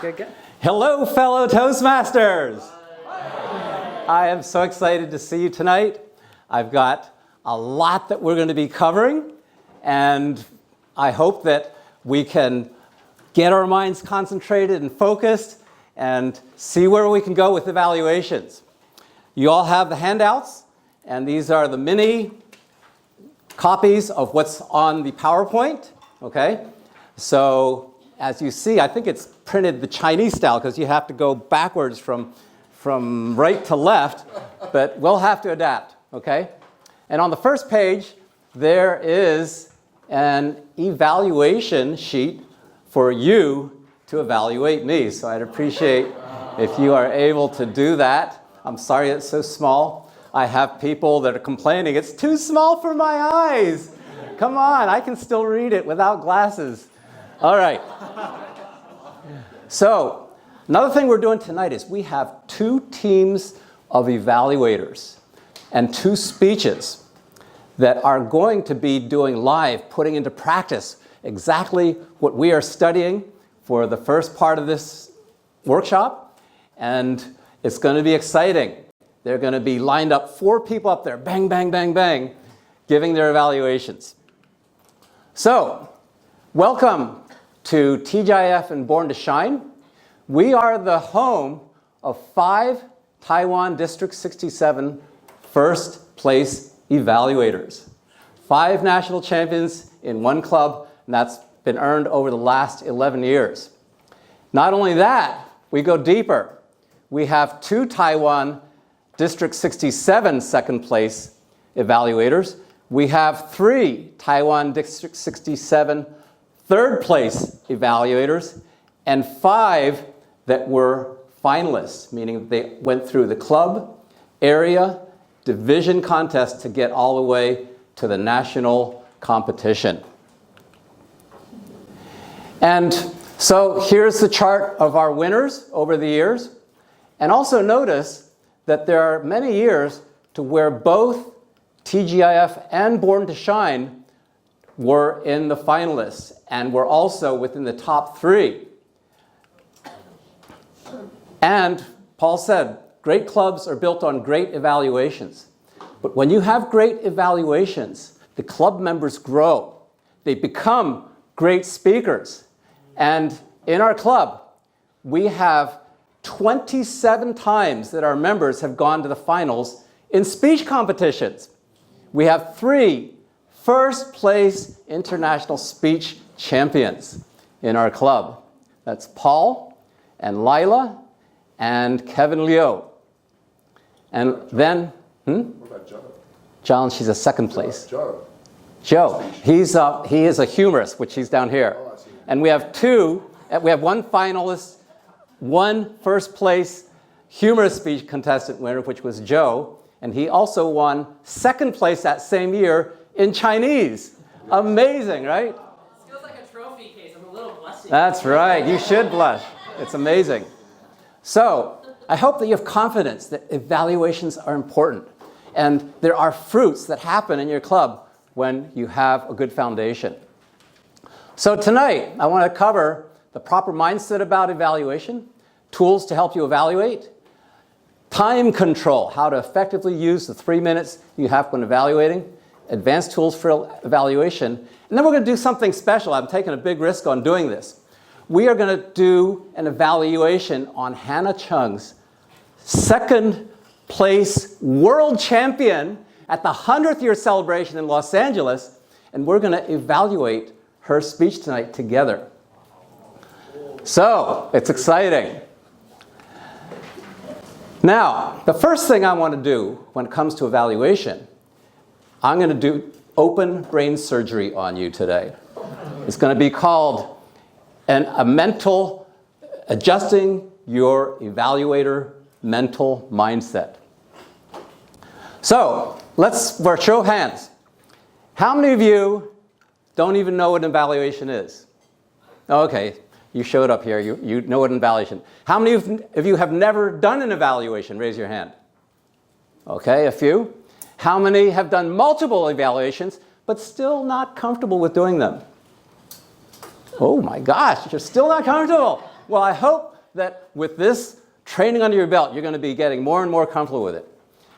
Good. Hello, fellow Toastmasters. I am so excited to see you tonight. I've got a lot that we're going to be covering, and I hope that we can get our minds concentrated and focused and see where we can go with evaluations. You all have the handouts, and these are the mini copies of what's on the PowerPoint, okay? So as you see, I think it's printed the Chinese style because you have to go backwards from right to left, but we'll have to adapt, okay? And on the first page, there is an evaluation sheet for you to evaluate me. So I'd appreciate if you are able to do that. I'm sorry it's so small. I have people that are complaining, it's too small for my eyes. Come on, I can still read it without glasses. All right. So another thing we're doing tonight is we have 2 teams of evaluators and 2 speeches that are going to be doing live, putting into practice exactly what we are studying for the first part of this workshop. And it's going to be exciting. They're going to be lined up, 4 people up there, bang, bang, bang, bang, giving their evaluations. So, welcome to TGIF and Born to Shine. We are the home of 5 Taiwan District 67 first place evaluators. 5 national champions in 1 club, and that's been earned over the last 11 years. Not only that, we go deeper. We have 2 Taiwan District 67 second place evaluators. We have 3 Taiwan District 67 third place evaluators, and 5 that were finalists, meaning they went through the club, area, division contest to get all the way to the national competition. And so here's the chart of our winners over the years. And also notice that there are many years to where both TGIF and Born to Shine were in the finalists and were also within the top 3. And Paul said, great clubs are built on great evaluations. But when you have great evaluations, the club members grow. They become great speakers. And in our club, we have 27 times that our members have gone to the finals in speech competitions. We have 3 first place international speech champions in our club. That's Paul and Lila and Kevin Liu. And then, What about John? John, she's a second place. Joe. He is a humorist, which he's down here. Oh, I see. And we have 1 finalist, 1 first place humorous speech contestant winner, which was Joe. And he also won second place that same year in Chinese. Amazing, right? It feels like a trophy case. I'm a little blushing. That's right. You should blush. It's amazing. So I hope that you have confidence that evaluations are important. And there are fruits that happen in your club when you have a good foundation. So tonight, I want to cover the proper mindset about evaluation, tools to help you evaluate, time control, how to effectively use the 3 minutes you have when evaluating, advanced tools for evaluation, and then we're going to do something special. I'm taking a big risk on doing this. We are going to do an evaluation on Hannah Cheng's second place world champion at the 100th year celebration in Los Angeles, and we're going to evaluate her speech tonight together. So, it's exciting. Now, the first thing I want to do when it comes to evaluation, I'm going to do open brain surgery on you today. It's going to be called a mental, adjusting your evaluator mental mindset. So, let's show of hands. How many of you don't even know what an evaluation is? Okay, you showed up here. You know what an evaluation. How many of you have never done an evaluation? Raise your hand. Okay, a few. How many have done multiple evaluations but still not comfortable with doing them? Oh my gosh, you're still not comfortable. Well, I hope that with this training under your belt, you're going to be getting more and more comfortable with it?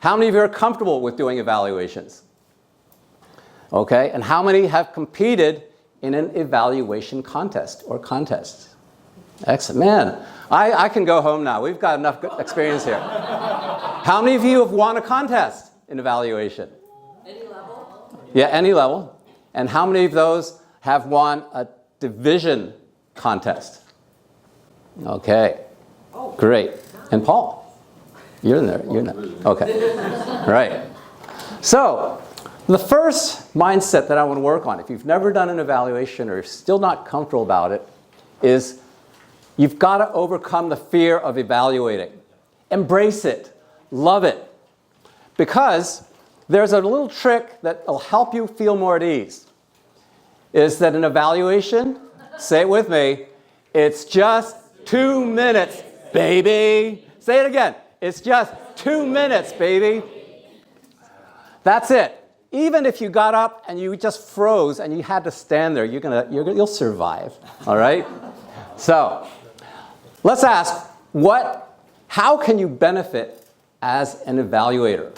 How many of you are comfortable with doing evaluations? Okay, and how many have competed in an evaluation contest or contests? Excellent. Man, I can go home now. We've got enough good experience here. How many of you have won a contest in evaluation? Any level? Yeah, any level. And how many of those have won a division contest? Okay, great. And Paul, you're in there. You're in there. Okay, right. So the first mindset that I want to work on, if you've never done an evaluation or you're still not comfortable about it, is you've got to overcome the fear of evaluating. Embrace it. Love it. Because there's a little trick that will help you feel more at ease. Is that an evaluation, say it with me, it's just 2 minutes, baby. Say it again. It's just 2 minutes, baby. That's it. Even if you got up and you just froze and you had to stand there, you'll survive. All right? So let's ask, how can you benefit as an evaluator?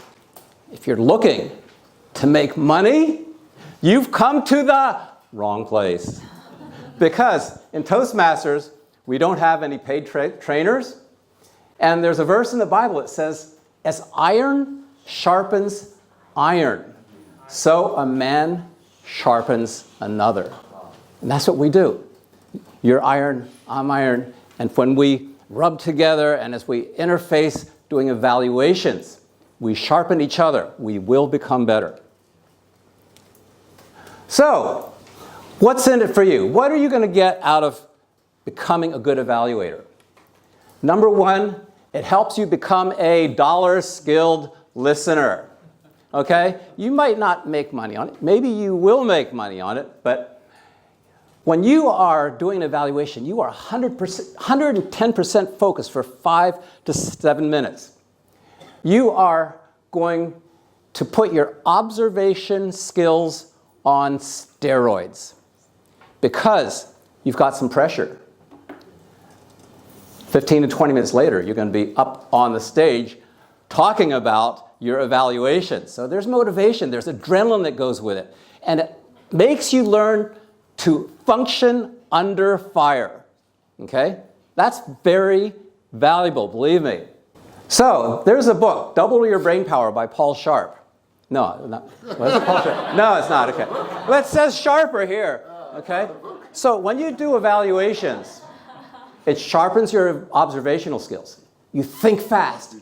If you're looking to make money, you've come to the wrong place. Because in Toastmasters, we don't have any paid trainers. And there's a verse in the Bible that says, as iron sharpens iron, so a man sharpens another. And that's what we do. You're iron, I'm iron. And when we rub together and as we interface doing evaluations, we sharpen each other. We will become better. So, what's in it for you? What are you going to get out of becoming a good evaluator? Number one, it helps you become a dollar-skilled listener. Okay? You might not make money on it. Maybe you will make money on it, but when you are doing an evaluation, you are 110% focused for 5 to 7 minutes. You are going to put your observation skills on steroids because you've got some pressure. 15 to 20 minutes later, you're going to be up on the stage talking about your evaluation. So there's motivation, there's adrenaline that goes with it. And it makes you learn to function under fire. Okay? That's very valuable, believe me. So there's a book, Double Your Brain Power by Paul Sharpe. No, not, what is it, Paul Sharpe? No, it's not, okay. Well, it says Sharper here, okay? So when you do evaluations, it sharpens your observational skills. You think fast.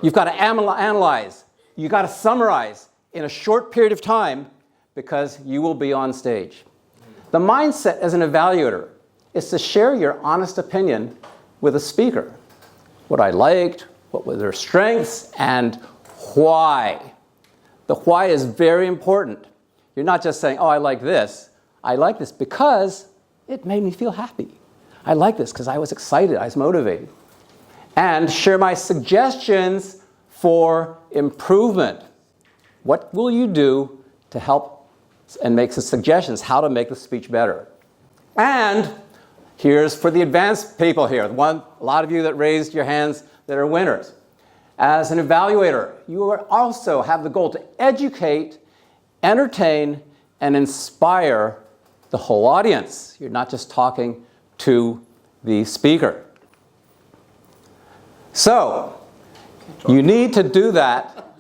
You've got to analyze. You've got to summarize in a short period of time because you will be on stage. The mindset as an evaluator is to share your honest opinion with a speaker. What I liked, what were their strengths, and why. The why is very important. You're not just saying, oh, I like this. I like this because it made me feel happy. I like this because I was excited, I was motivated. And share my suggestions for improvement. What will you do to help and make some suggestions how to make the speech better? And here's for the advanced people here, a lot of you that raised your hands that are winners. As an evaluator, you also have the goal to educate, entertain, and inspire the whole audience. You're not just talking to the speaker. So, you need to do that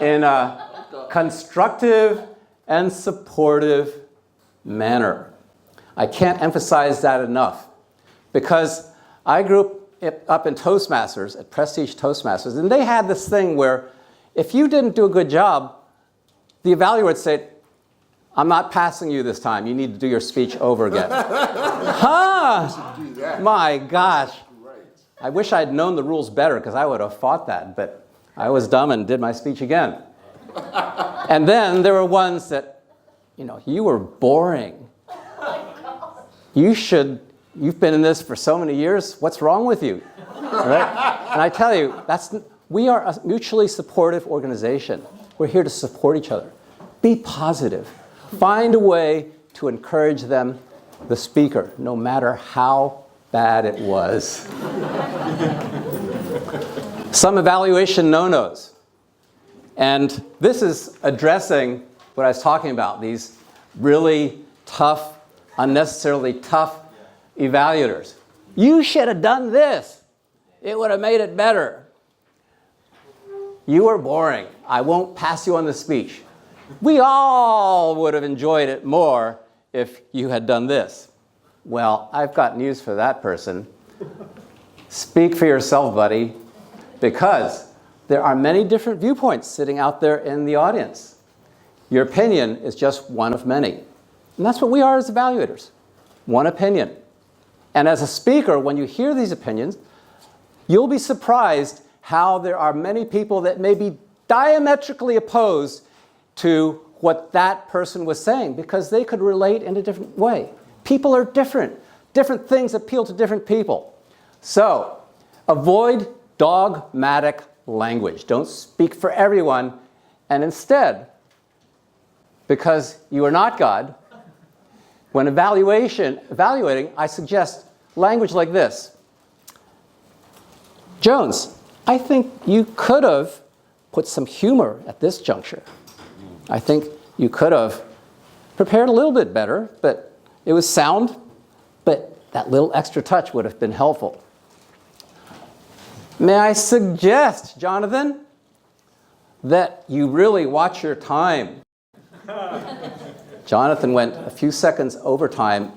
in a constructive and supportive manner. I can't emphasize that enough because I grew up in Toastmasters, at Prestige Toastmasters, and they had this thing where if you didn't do a good job, the evaluator would say, I'm not passing you this time. You need to do your speech over again. My gosh. I wish I'd known the rules better because I would have fought that, but I was dumb and did my speech again. And then there were ones that, you were boring. You've been in this for so many years. What's wrong with you? Right? And I tell you, we are a mutually supportive organization. We're here to support each other. Be positive. Find a way to encourage them, the speaker, no matter how bad it was. Some evaluation no-nos. And this is addressing what I was talking about, these really tough, unnecessarily tough evaluators. You should have done this. It would have made it better. You are boring. I won't pass you on the speech. We all would have enjoyed it more if you had done this. Well, I've got news for that person. Speak for yourself, buddy, because there are many different viewpoints sitting out there in the audience. Your opinion is just one of many. And that's what we are as evaluators, one opinion. And as a speaker, when you hear these opinions, you'll be surprised how there are many people that may be diametrically opposed to what that person was saying because they could relate in a different way. People are different. Different things appeal to different people. So avoid dogmatic language. Don't speak for everyone. And instead, because you are not God, when evaluating, I suggest language like this. Jones, I think you could have put some humor at this juncture. I think you could have prepared a little bit better, but it was sound, but that little extra touch would have been helpful. May I suggest, Jonathan, that you really watch your time. Jonathan went a few seconds overtime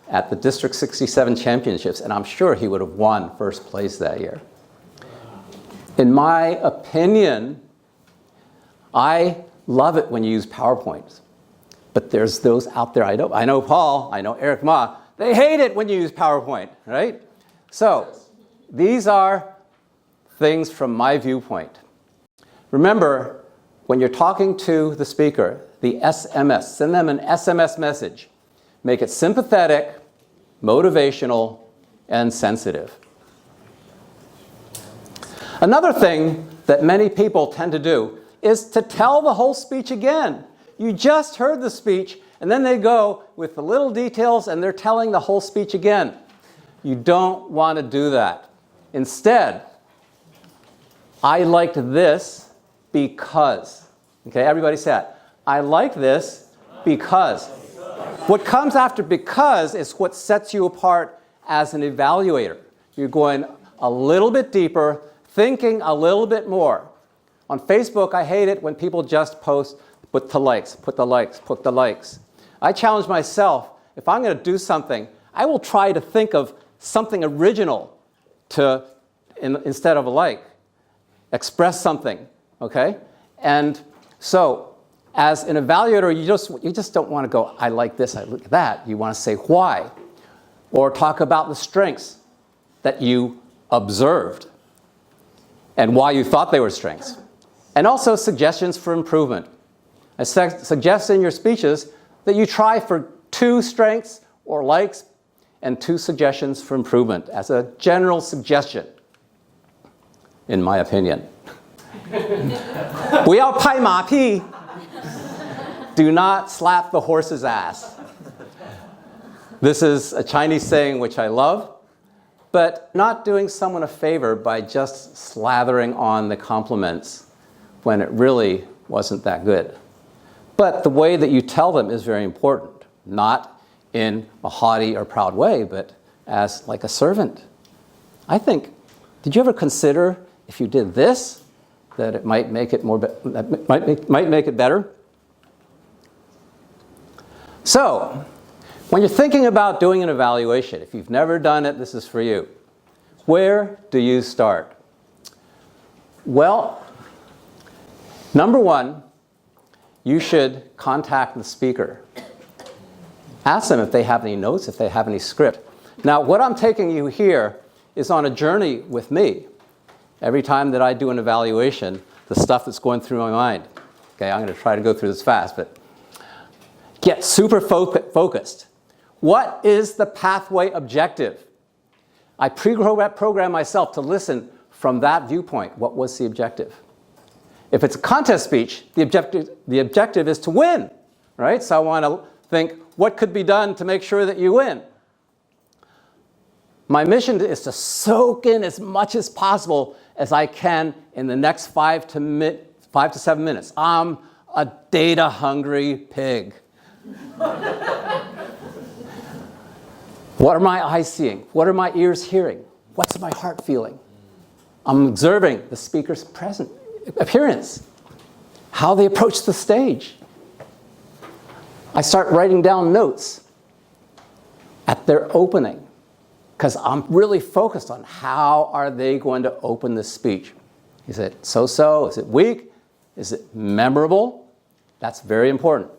at the District 67 Championships, and I'm sure he would have won first place that year. In my opinion, I love it when you use PowerPoint. But there's those out there, I know Paul, I know Eric Ma, they hate it when you use PowerPoint, right? So these are things from my viewpoint. Remember, when you're talking to the speaker, the SMS, send them an SMS message. Make it sympathetic, motivational, and sensitive. Another thing that many people tend to do is to tell the whole speech again. You just heard the speech, and then they go with the little details, and they're telling the whole speech again. You don't want to do that. Instead, I liked this because. Okay, everybody say it. I like this because. What comes after because is what sets you apart as an evaluator. You're going a little bit deeper, thinking a little bit more. On Facebook, I hate it when people just post, put the likes, put the likes, put the likes. I challenge myself, if I'm going to do something, I will try to think of something original instead of a like. Express something, okay? And so, as an evaluator, you just don't want to go, I like this, I like that. You want to say why. Or talk about the strengths that you observed and why you thought they were strengths. And also suggestions for improvement. I suggest in your speeches that you try for 2 strengths or likes and 2 suggestions for improvement as a general suggestion, in my opinion. 不要拍马屁. Do not slap the horse's ass. This is a Chinese saying which I love, but not doing someone a favor by just slathering on the compliments when it really wasn't that good. But the way that you tell them is very important, not in a haughty or proud way, but as like a servant. I think, did you ever consider if you did this, that it might make it might make it better? So, when you're thinking about doing an evaluation, if you've never done it, this is for you. Where do you start? Well, number 1, you should contact the speaker. Ask them if they have any notes, if they have any script. Now, what I'm taking you here is on a journey with me. Every time that I do an evaluation, the stuff that's going through my mind. Okay, I'm going to try to go through this fast, but get super focused. What is the pathway objective? I pre-program myself to listen from that viewpoint. What was the objective? If it's a contest speech, the objective is to win, right? So I want to think, what could be done to make sure that you win? My mission is to soak in as much as possible as I can in the next 5 to 7 minutes. I'm a data-hungry pig. What are my eyes seeing? What are my ears hearing? What's my heart feeling? I'm observing the speaker's present appearance, how they approach the stage. I start writing down notes at their opening because I'm really focused on how are they going to open this speech. Is it so-so? Is it weak? Is it memorable? That's very important.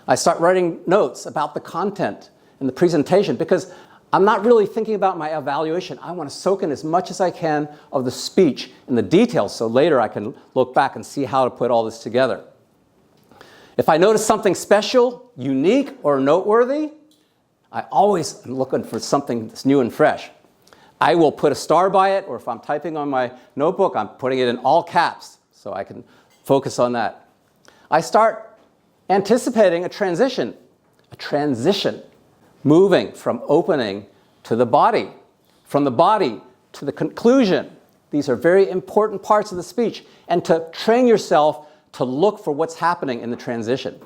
I start writing notes about the content and the presentation because I'm not really thinking about my evaluation. I want to soak in as much as I can of the speech and the details so later I can look back and see how to put all this together. If I notice something special, unique, or noteworthy, I always am looking for something that's new and fresh. I will put a star by it, or if I'm typing on my notebook, I'm putting it in all caps so I can focus on that. I start anticipating a transition, moving from opening to the body, from the body to the conclusion. These are very important parts of the speech, and to train yourself to look for what's happening in the transition.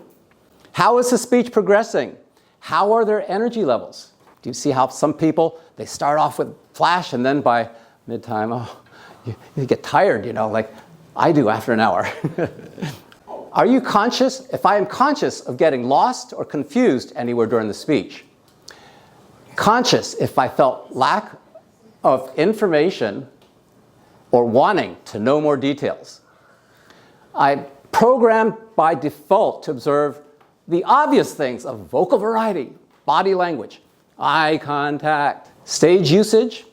How is the speech progressing? How are their energy levels? Do you see how some people, they start off with flash and then by mid-time, you get tired, like I do after an hour. Are you conscious? If I am conscious of getting lost or confused anywhere during the speech, conscious if I felt lack of information or wanting to know more details. I programmed by default to observe the obvious things of vocal variety, body language, eye contact, stage usage,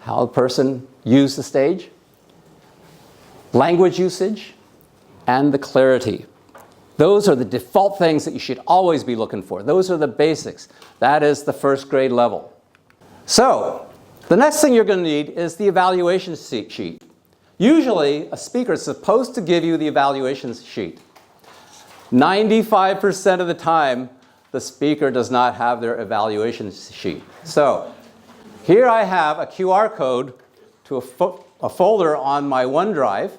how the person used the stage, language usage, and the clarity. Those are the default things that you should always be looking for. Those are the basics. That is the first grade level. So, the next thing you're going to need is the evaluation sheet. Usually, a speaker is supposed to give you the evaluation sheet. 95% of the time, the speaker does not have their evaluation sheet. So, here I have a QR code to a folder on my OneDrive,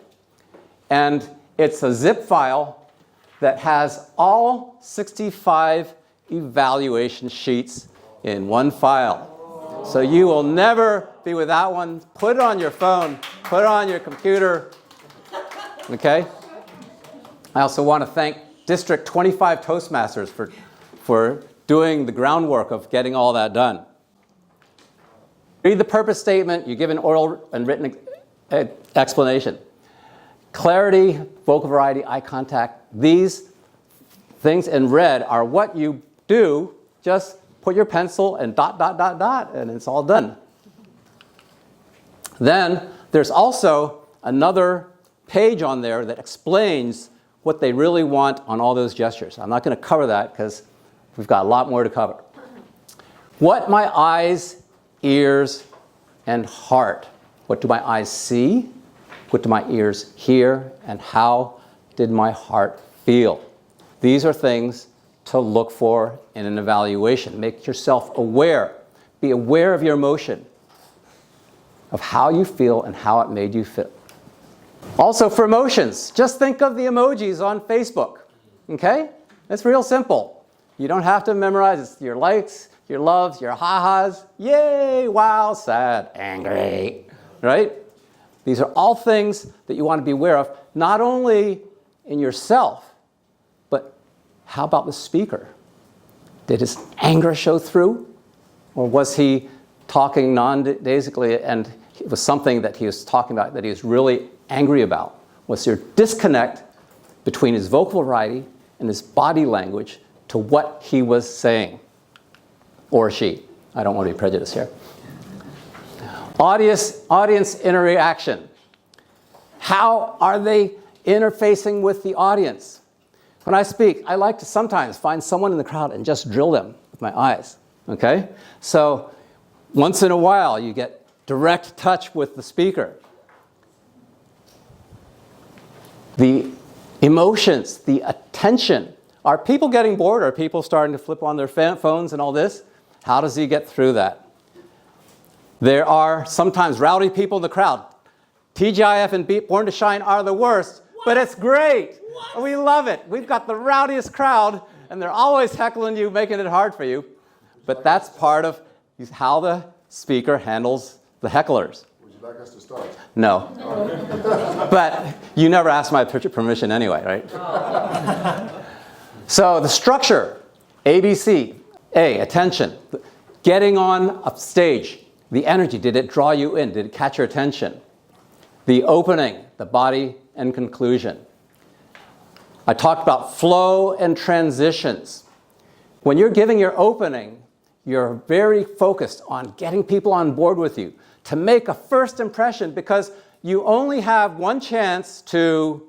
and it's a zip file that has all 65 evaluation sheets in one file. So you will never be without one. Put it on your phone, put it on your computer. Okay? I also want to thank District 25 Toastmasters for doing the groundwork of getting all that done. Read the purpose statement, you give an oral and written explanation. Clarity, vocal variety, eye contact, these things in red are what you do. Just put your pencil and ... and it's all done. Then there's also another page on there that explains what they really want on all those gestures. I'm not going to cover that because we've got a lot more to cover. What my eyes, ears, and heart. What do my eyes see? What do my ears hear? And how did my heart feel? These are things to look for in an evaluation. Make yourself aware. Be aware of your emotion, of how you feel and how it made you feel. Also for emotions, just think of the emojis on Facebook. Okay? It's real simple. You don't have to memorize. It's your likes, your loves, your ha-has. Yay, wow, sad, angry. Right? These are all things that you want to be aware of, not only in yourself, but how about the speaker? Did his anger show through? Or was he talking non-dasically and it was something that he was talking about that he was really angry about? Was there disconnect between his vocal variety and his body language to what he was saying? Or she. I don't want to be prejudiced here. Audience interaction. How are they interfacing with the audience? When I speak, I like to sometimes find someone in the crowd and just drill them with my eyes. Okay? So once in a while, you get direct touch with the speaker. The emotions, the attention. Are people getting bored? Are people starting to flip on their phones and all this? How does he get through that? There are sometimes rowdy people in the crowd. TGIF and Born to Shine are the worst, but it's great. We love it. We've got the rowdiest crowd, and they're always heckling you, making it hard for you. But that's part of how the speaker handles the hecklers. Would you like us to start? No. But you never asked my permission anyway, right? So the structure, ABC. A, attention. Getting on a stage. The energy, did it draw you in? Did it catch your attention? The opening, the body and conclusion. I talked about flow and transitions. When you're giving your opening, you're very focused on getting people on board with you to make a first impression, because you only have one chance to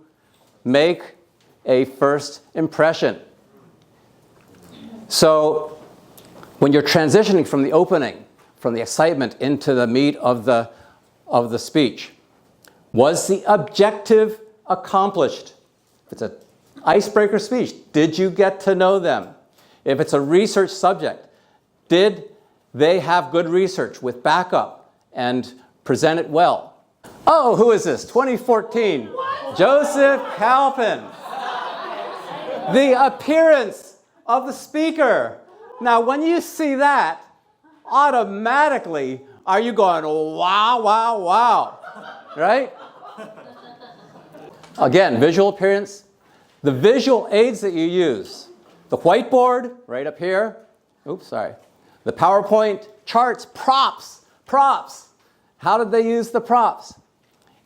make a first impression. So when you're transitioning from the opening, from the excitement into the meat of the speech, was the objective accomplished? If it's an icebreaker speech, did you get to know them? If it's a research subject, did they have good research with backup and present it well? Oh, who is this? 2014, Joseph Halpin. The appearance of the speaker. Now, when you see that, automatically, are you going, wow, wow, wow, right? Again, visual appearance. The visual aids that you use. The whiteboard, right up here. Oops, sorry. The PowerPoint, charts, props. How did they use the props?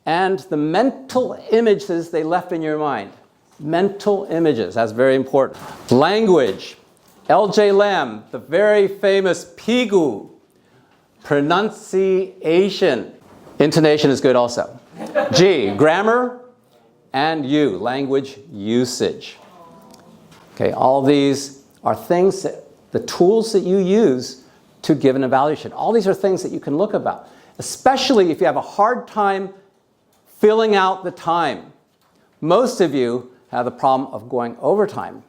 And the mental images they left in your mind. Mental images, that's very important. Language. L.J. Lamb, the very famous Pigu. Pronunciation. Intonation is good also. G, grammar. And U, language usage. Okay, all these are things that, the tools that you use to give an evaluation. All these are things that you can look about, especially if you have a hard time filling out the time. Most of you have the problem of going overtime.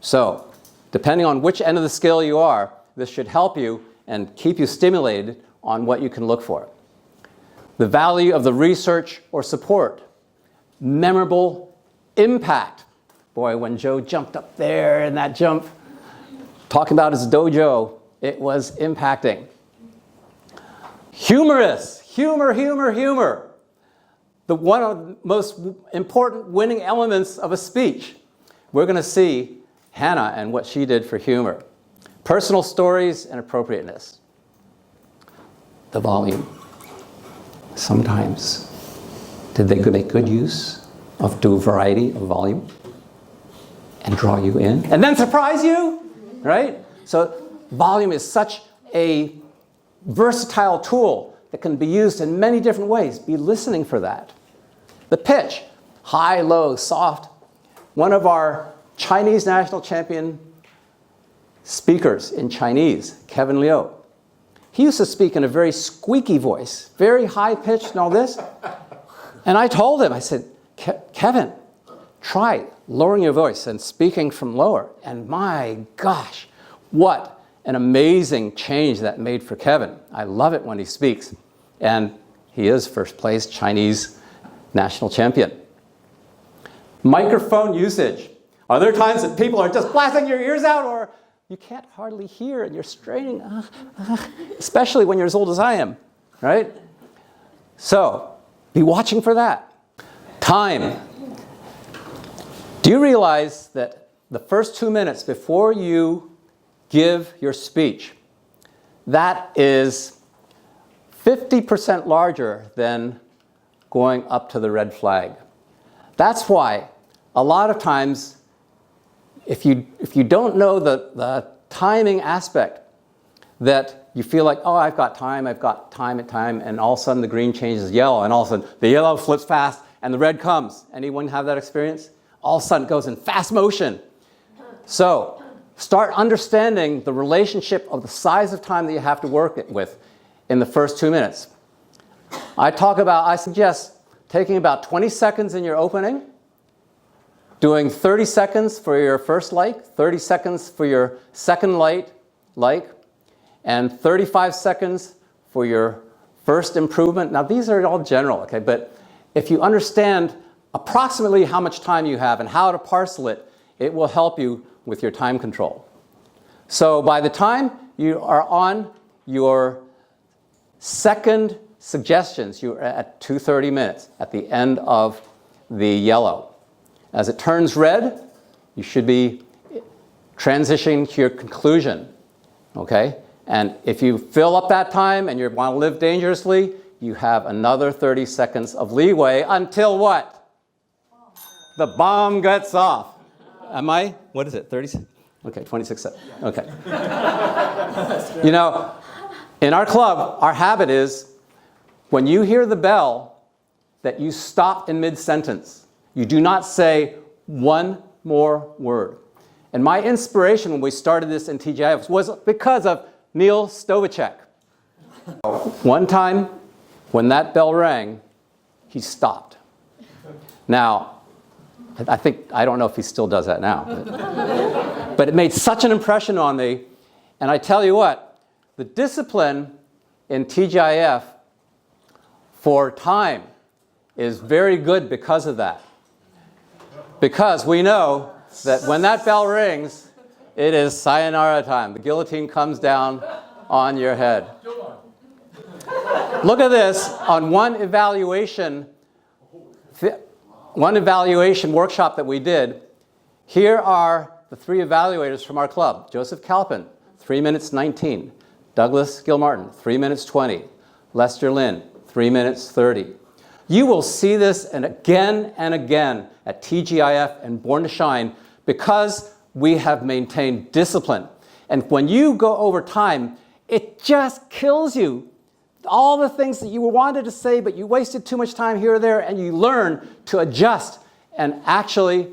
So, depending on which end of the scale you are, this should help you and keep you stimulated on what you can look for. The value of the research or support. Memorable impact. Boy, when Joe jumped up there in that jump, talking about his dojo, it was impacting. Humorous. Humor. One of the most important winning elements of a speech. We're going to see Hannah and what she did for humor. Personal stories and appropriateness. The volume. Sometimes. Did they make good use of a variety of volume and draw you in and then surprise you, right? So volume is such a versatile tool that can be used in many different ways. Be listening for that. The pitch, high, low, soft. One of our Chinese national champion speakers in Chinese, Kevin Liu, he used to speak in a very squeaky voice, very high pitched and all this. And I told him, I said, Kevin, try lowering your voice and speaking from lower. And my gosh, what an amazing change that made for Kevin. I love it when he speaks. And he is first place Chinese national champion. Microphone usage. Are there times that people are just blasting your ears out, or you can't hardly hear and you're straining, especially when you're as old as I am, right? So, be watching for that. Time. Do you realize that the first 2 minutes before you give your speech, that is 50% larger than going up to the red flag? That's why a lot of times, if you don't know the timing aspect, that you feel like, oh, I've got time, and all of a sudden the green changes yellow, and all of a sudden the yellow flips fast, and the red comes. Anyone have that experience? All of a sudden it goes in fast motion. So, start understanding the relationship of the size of time that you have to work with in the first 2 minutes. I suggest taking about 20 seconds in your opening, doing 30 seconds for your first like, 30 seconds for your second like, and 35 seconds for your first improvement. Now, these are all general, okay? But if you understand approximately how much time you have and how to parcel it, it will help you with your time control. So by the time you are on your second suggestions, you're at 2:30 minutes at the end of the yellow. As it turns red, you should be transitioning to your conclusion, okay? And if you fill up that time and you want to live dangerously, you have another 30 seconds of leeway until what? The bomb gets off. Am I? What is it? 30? Okay, 26 seconds. Okay. You know, in our club, our habit is when you hear the bell that you stop in mid-sentence. You do not say one more word. And my inspiration when we started this in TGIF was because of Neil Stovacek. One time, when that bell rang, he stopped. Now, I don't know if he still does that now. But it made such an impression on me. And I tell you what, the discipline in TGIF for time is very good because of that. Because we know that when that bell rings, it is sayonara time. The guillotine comes down on your head. Look at this on one evaluation workshop that we did. Here are the 3 evaluators from our club. Joseph Kalpin, 3 minutes 19. Douglas Gilmartin, 3 minutes 20. Lester Lynn, 3 minutes 30. You will see this and again at TGIF and Born to Shine because we have maintained discipline. And when you go over time, it just kills you. All the things that you wanted to say, but you wasted too much time here or there, and you learn to adjust and actually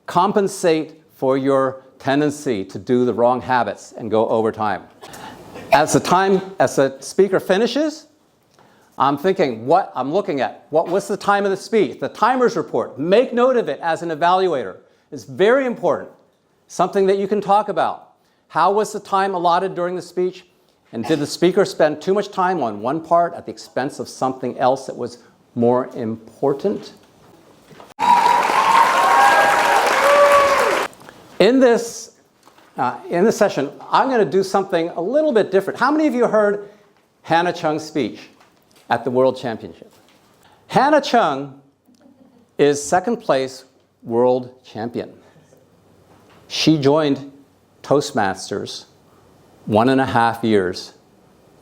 compensate for your tendency to do the wrong habits and go over time. As the speaker finishes, I'm thinking, what I'm looking at, what was the time of the speech? The timer's report. Make note of it as an evaluator. It's very important. Something that you can talk about. How was the time allotted during the speech? And did the speaker spend too much time on one part at the expense of something else that was more important? In this session, I'm going to do something a little bit different. How many of you heard Hannah Cheng's speech at the World Championship? Hannah Cheng is second place world champion. She joined Toastmasters 1.5 years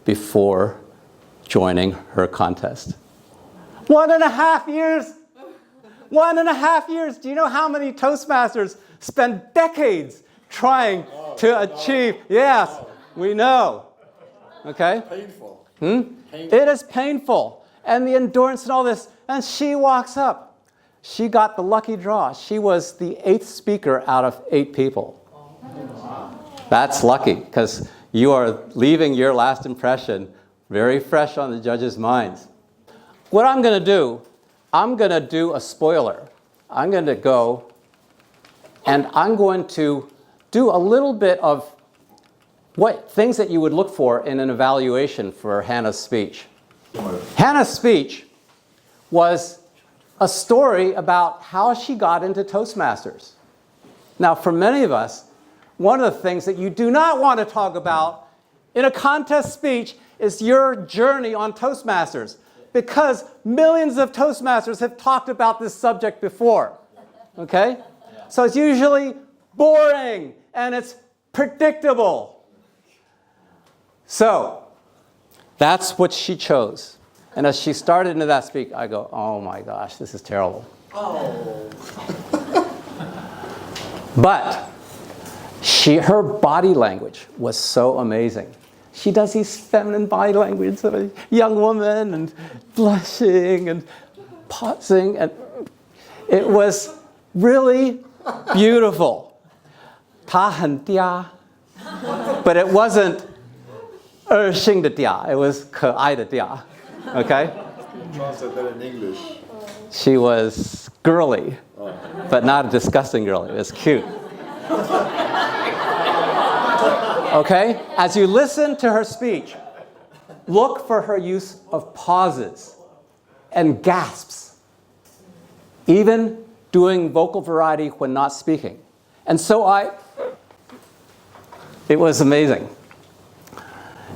before joining her contest. 1.5 years! 1.5 years! Do you know how many Toastmasters spend decades trying to achieve? Yes, we know. Okay? Painful. It is painful. And the endurance and all this. And she walks up. She got the lucky draw. She was the 8th speaker out of 8 people. That's lucky, because you are leaving your last impression very fresh on the judges' minds. What I'm going to do, I'm going to do a spoiler. I'm going to go and I'm going to do a little bit of what things that you would look for in an evaluation for Hannah's speech. Hannah's speech was a story about how she got into Toastmasters. Now, for many of us, one of the things that you do not want to talk about in a contest speech is your journey on Toastmasters, because millions of Toastmasters have talked about this subject before. Okay? So it's usually boring and it's predictable. So that's what she chose. And as she started into that speech, I go, oh my gosh, this is terrible. Oh. But her body language was so amazing. She does these feminine body language of a young woman and blushing and pausing. And it was really beautiful. 她很嗲. But it wasn't 恶性的嗲. It was 可爱的嗲. Okay? Translate that in English. She was girly, but not a disgusting girly. It was cute. Okay? As you listen to her speech, look for her use of pauses and gasps, even doing vocal variety when not speaking. And so it was amazing.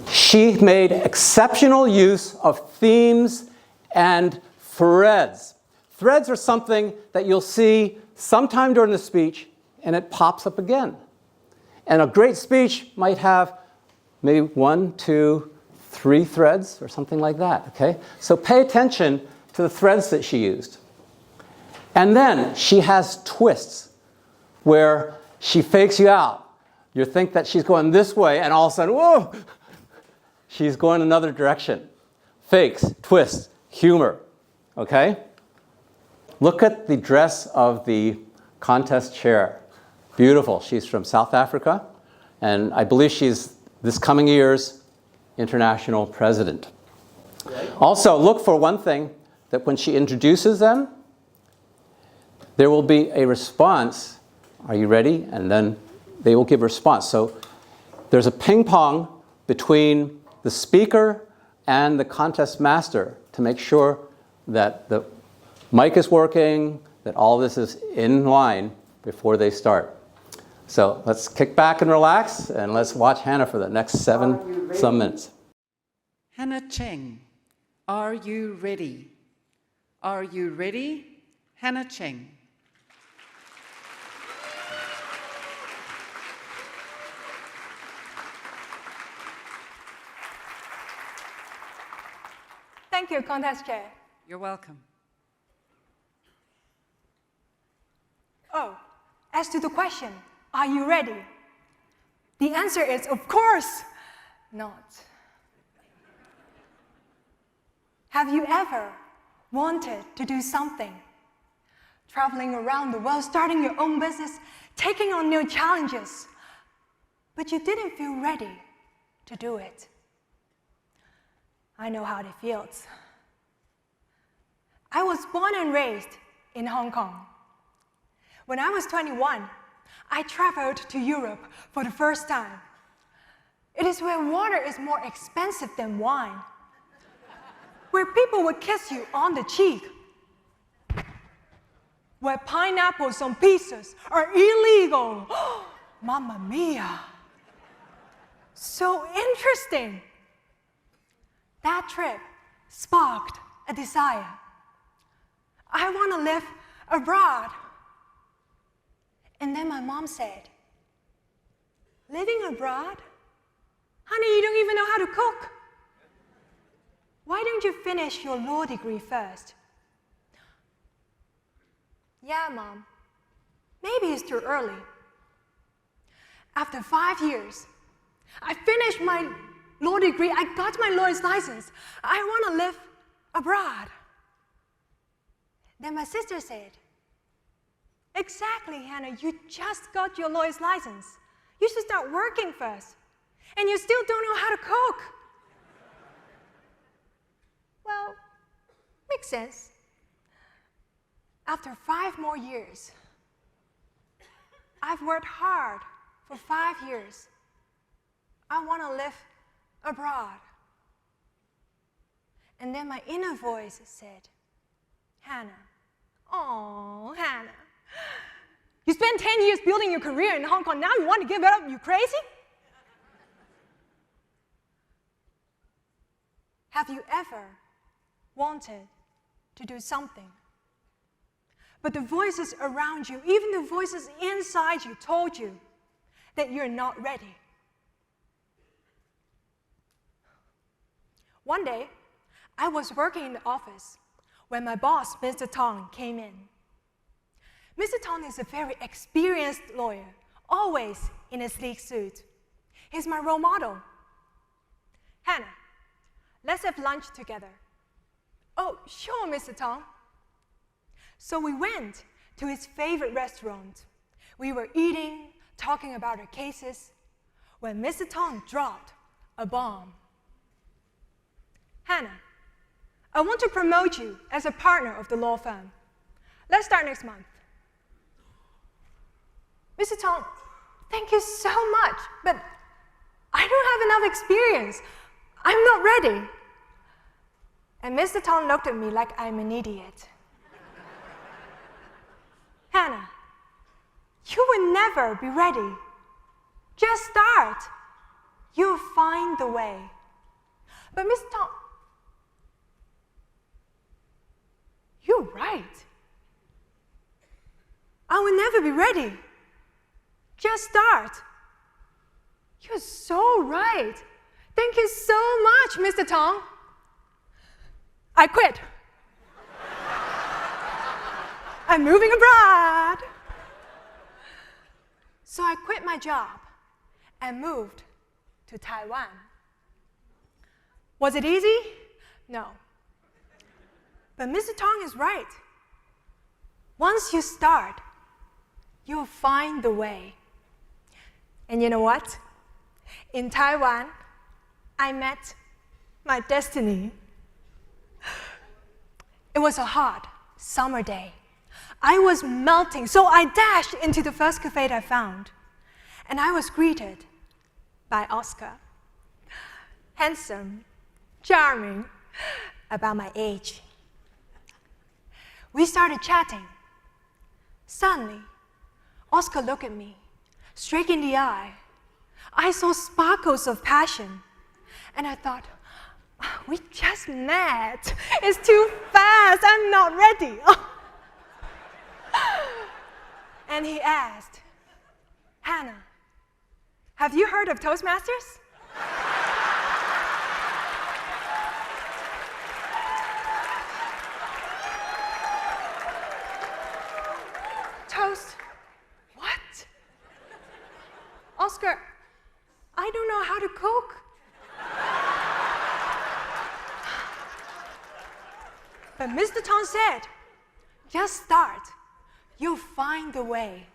She made exceptional use of themes and threads. Threads are something that you'll see sometime during the speech, and it pops up again. And a great speech might have maybe 1, 2, 3 threads or something like that, okay? So pay attention to the threads that she used. And then she has twists where she fakes you out. You think that she's going this way, and all of a sudden, whoa, she's going another direction. Fakes, twists, humor, okay? Look at the dress of the contest chair. Beautiful. She's from South Africa, and I believe she's this coming year's international president. Also, look for one thing, that when she introduces them, there will be a response. Are you ready? And then they will give a response. So there's a ping pong between the speaker and the contest master to make sure that the mic is working, that all this is in line before they start. So let's kick back and relax, and let's watch Hannah for the next 7 some minutes. Hannah Cheng, are you ready? Are you ready? Hannah Cheng. Thank you, Contest Chair. You're welcome. Oh, as to the question, are you ready? The answer is, of course, not. Have you ever wanted to do something? Traveling around the world, starting your own business, taking on new challenges, but you didn't feel ready to do it. I know how it feels. I was born and raised in Hong Kong. When I was 21, I traveled to Europe for the first time. It is where water is more expensive than wine, where people would kiss you on the cheek, where pineapples on pizzas are illegal. Mamma mia! So interesting. That trip sparked a desire. I want to live abroad. And then my mom said, living abroad? Honey, you don't even know how to cook. Why don't you finish your law degree first? Yeah, Mom. Maybe it's too early. After 5 years, I finished my law degree, I got my lawyer's license. I want to live abroad. Then my sister said, exactly, Hannah, you just got your lawyer's license. You should start working first. And you still don't know how to cook. Well, makes sense. After 5 more years, I've worked hard for 5 years. I want to live abroad. And then my inner voice said, Hannah, oh, Hannah, you spent 10 years building your career in Hong Kong, now you want to give it up, you crazy? Have you ever wanted to do something, but the voices around you, even the voices inside you, told you that you're not ready? One day, I was working in the office when my boss, Mr. Tong, came in. Mr. Tong is a very experienced lawyer, always in a sleek suit. He's my role model. Hannah, let's have lunch together. Oh, sure, Mr. Tong. So we went to his favorite restaurant. We were eating, talking about our cases, when Mr. Tong dropped a bomb. Hannah, I want to promote you as a partner of the law firm. Let's start next month. Mr. Tong, thank you so much, but I don't have enough experience. I'm not ready. And Mr. Tong looked at me like I'm an idiot. Hannah, you will never be ready. Just start. You'll find the way. But Mr. Tong, you're right. I will never be ready. Just start. You're so right. Thank you so much, Mr. Tong. I quit. I'm moving abroad. So I quit my job and moved to Taiwan. Was it easy? No. But Mr. Tong is right. Once you start, you'll find the way. And you know what? In Taiwan, I met my destiny. It was a hot summer day. I was melting, so I dashed into the first cafe I found. And I was greeted by Oscar. Handsome, charming, about my age. We started chatting. Suddenly, Oscar looked at me, straight in the eye. I saw sparkles of passion. And I thought, we just met. It's too fast. I'm not ready. And he asked, Hannah, have you heard of Toastmasters? Toast? What? Oscar, I don't know how to cook. But Mr. Tong said, just start. You'll find the way.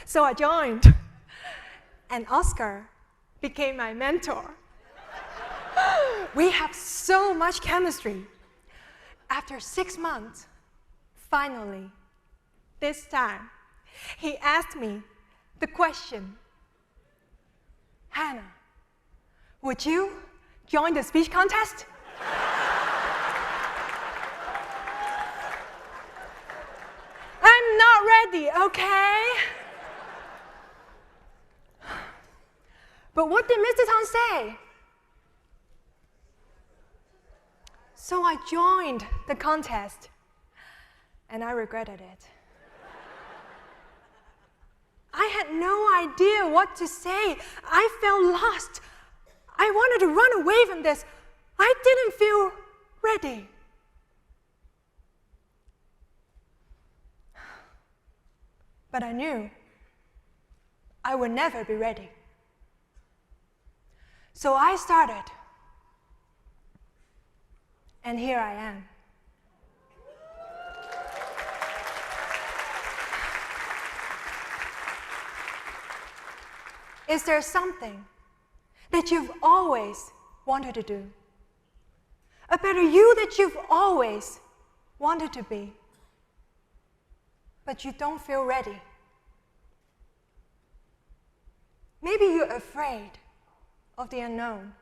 So I joined. And Oscar became my mentor. We have so much chemistry. After 6 months, finally, this time, he asked me the question, Hannah, would you join the speech contest? I'm not ready, okay? But what did Mr. Tong say? So I joined the contest, and I regretted it. I had no idea what to say. I felt lost. I wanted to run away from this. I didn't feel ready. But I knew I would never be ready. So I started. And here I am. Is there something that you've always wanted to do? A better you that you've always wanted to be, but you don't feel ready? Maybe you're afraid of the unknown,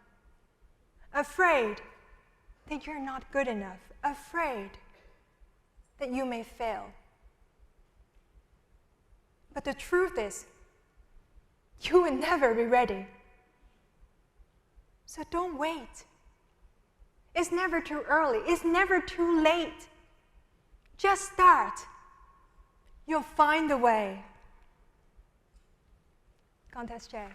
afraid that you're not good enough, afraid that you may fail. But the truth is, you will never be ready. So don't wait. It's never too early. It's never too late. Just start. You'll find the way. Contest Cheng.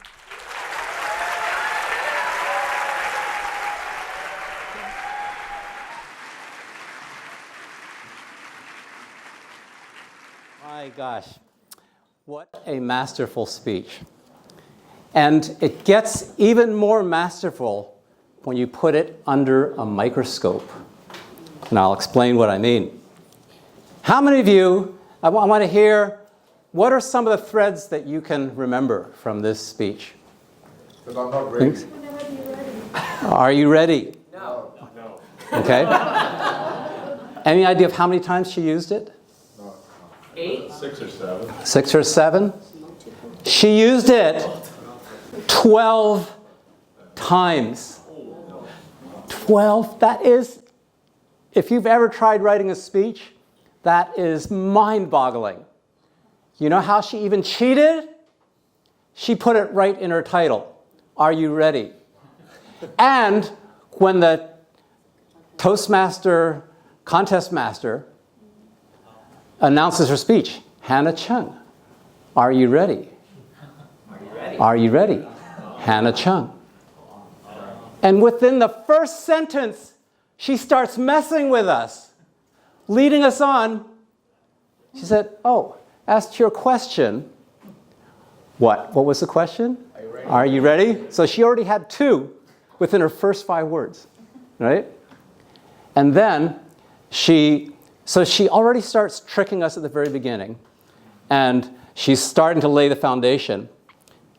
My gosh, what a masterful speech. And it gets even more masterful when you put it under a microscope. And I'll explain what I mean. How many of you, I want to hear, what are some of the threads that you can remember from this speech? But I'm not ready. Are you ready? No. Okay. Any idea of how many times she used it? 8? 6 or 7. 6 or 7? She used it 12 times. 12, that is, if you've ever tried writing a speech, that is mind-boggling. You know how she even cheated? She put it right in her title. Are you ready? And when the Toastmaster contest master announces her speech, Hannah Cheng, are you ready? Are you ready? Hannah Cheng. And within the first sentence, she starts messing with us, leading us on. She said, oh, as to your question, what? What was the question? Are you ready? So she already had 2 within her first 5 words, right? And then she already starts tricking us at the very beginning. And she's starting to lay the foundation.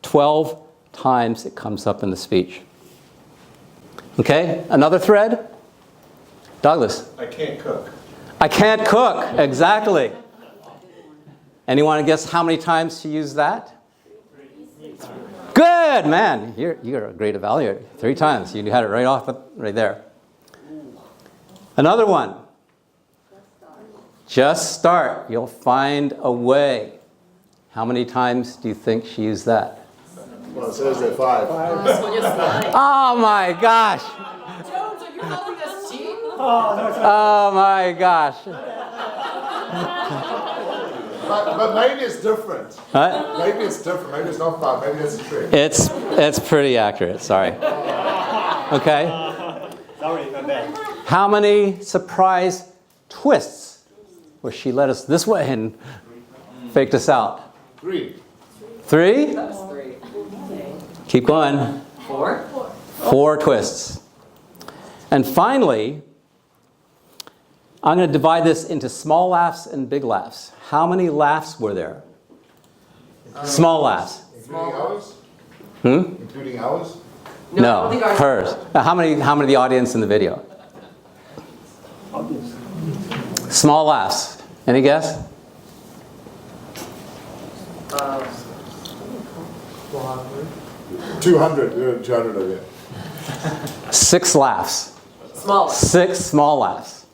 12 times it comes up in the speech. Okay, another thread? Douglas. I can't cook. I can't cook, exactly. Anyone guess how many times she used that? Good, man. You're a great evaluator. 3 times. You had it right off, right there. Another one. Just start. You'll find a way. How many times do you think she used that? Well, it says that 5. Oh my gosh. Jones, are you calling us cheap? Oh my gosh. But maybe it's different. What? Maybe it's different. Maybe it's not 5. Maybe that's a trick. It's pretty accurate, sorry. Okay. Sorry, not bad. How many surprise twists where she led us this way and faked us out? 3. 3? That was 3. Keep going. 4? 4 twists. And finally, I'm going to divide this into small laughs and big laughs. How many laughs were there? Small laughs. Including ours? Including ours? No, hers. How many of the audience in the video? Small laughs. Any guess? 200. 200 of it. 6 laughs. Smaller. 6 small laughs.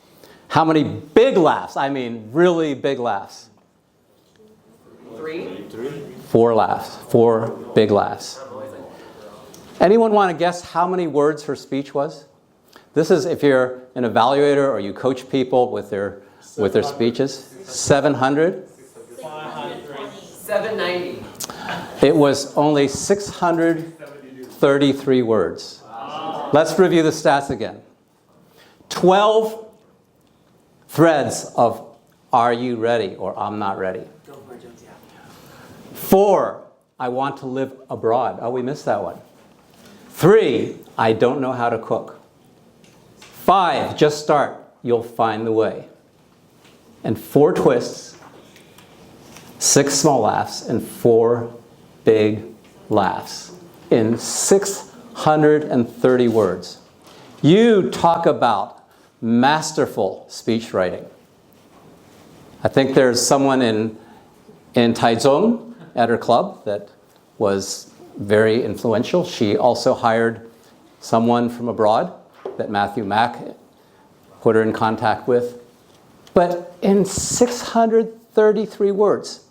How many big laughs? I mean, really big laughs. 3? 4 laughs. 4 big laughs. Anyone want to guess how many words her speech was? This is if you're an evaluator or you coach people with their speeches. 700? 790. It was only 633 words. Let's review the stats again. 12 threads of are you ready or I'm not ready. 4, I want to live abroad. Oh, we missed that one. 3, I don't know how to cook. 5, just start. You'll find the way. And 4 twists, 6 small laughs, and 4 big laughs in 630 words. You talk about masterful speech writing. I think there's someone in Taiwan at her club that was very influential. She also hired someone from abroad that Matthew Mack put her in contact with. But in 633 words,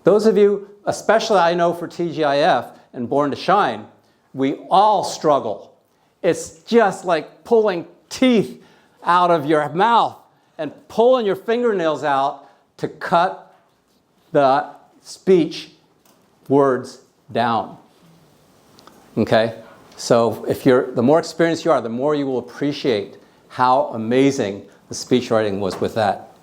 those of you, especially I know for TGIF and Born to Shine, we all struggle. It's just like pulling teeth out of your mouth and pulling your fingernails out to cut the speech words down. Okay? So the more experienced you are, the more you will appreciate how amazing the speech writing was with that.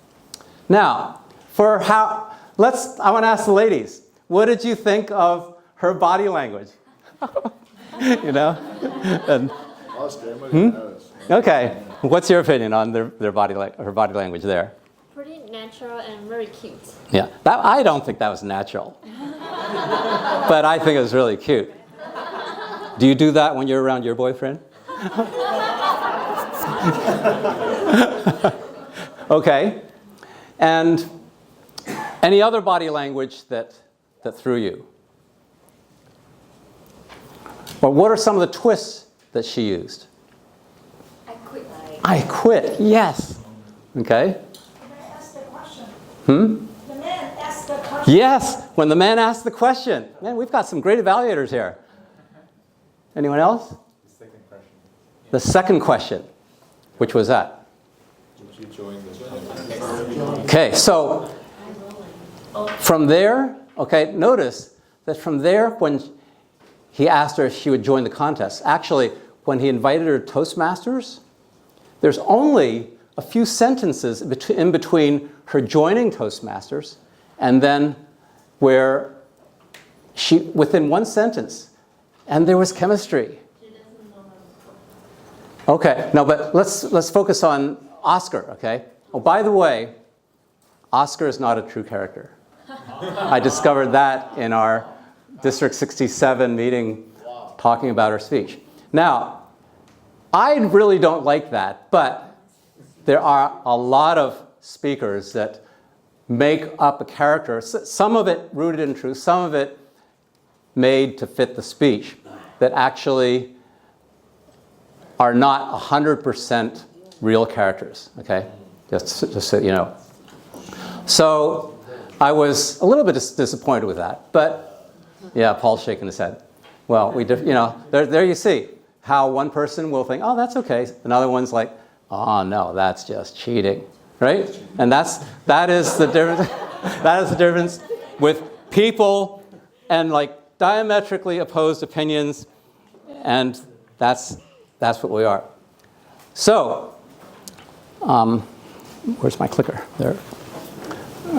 Now, I want to ask the ladies, what did you think of her body language? You know? And, okay, what's your opinion on her body language there? Pretty natural and very cute. Yeah, I don't think that was natural. But I think it was really cute. Do you do that when you're around your boyfriend? Okay. And any other body language that threw you? Or what are some of the twists that she used? I I quit. Yes. Okay? Ask the question. Hmm? The man asked the question. Yes, when the man asked the question. Man, we've got some great evaluators here. Anyone else? The second question. The second question. Which was that? Would you join the Okay, so from there, okay, notice that from there, when he asked her if she would join the contest, actually, when he invited her to Toastmasters, there's only a few sentences in between her joining Toastmasters and then where she, within one sentence, and there was chemistry. Okay, no, but let's focus on Oscar, okay? Oh, by the way, Oscar is not a true character. I discovered that in our District 67 meeting talking about her speech. Now, I really don't like that, but there are a lot of speakers that make up a character, some of it rooted in truth, some of it made to fit the speech, that actually are not 100% real characters, okay? Just so you know. So I was a little bit disappointed with that, but yeah, Paul's shaking his head. Well, there you see how one person will think, oh, that's okay. Another one's like, oh no, that's just cheating, right? And that is the difference. That is the difference with people and like diametrically opposed opinions, and that's what we are. So, where's my clicker? There.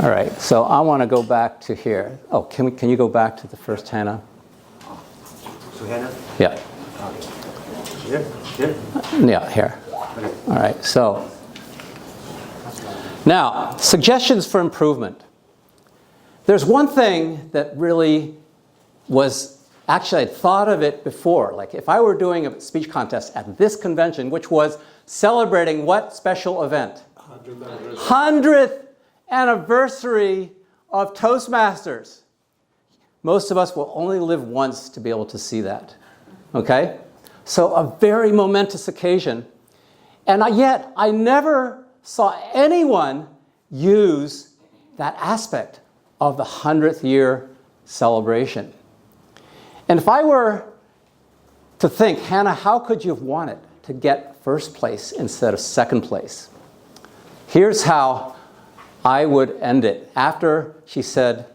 All right. So I want to go back to here. Oh, can you go back to the first Hannah? So Hannah? Yeah. Here? Here? Yeah, here. All right. So now, suggestions for improvement. There's one thing that really was, actually I'd thought of it before. Like if I were doing a speech contest at this convention, which was celebrating what special event? 100th anniversary of Toastmasters. Most of us will only live once to be able to see that. Okay? So a very momentous occasion. And yet I never saw anyone use that aspect of the 100th year celebration. And if I were to think, Hannah, how could you have wanted to get first place instead of second place? Here's how I would end it. After she said,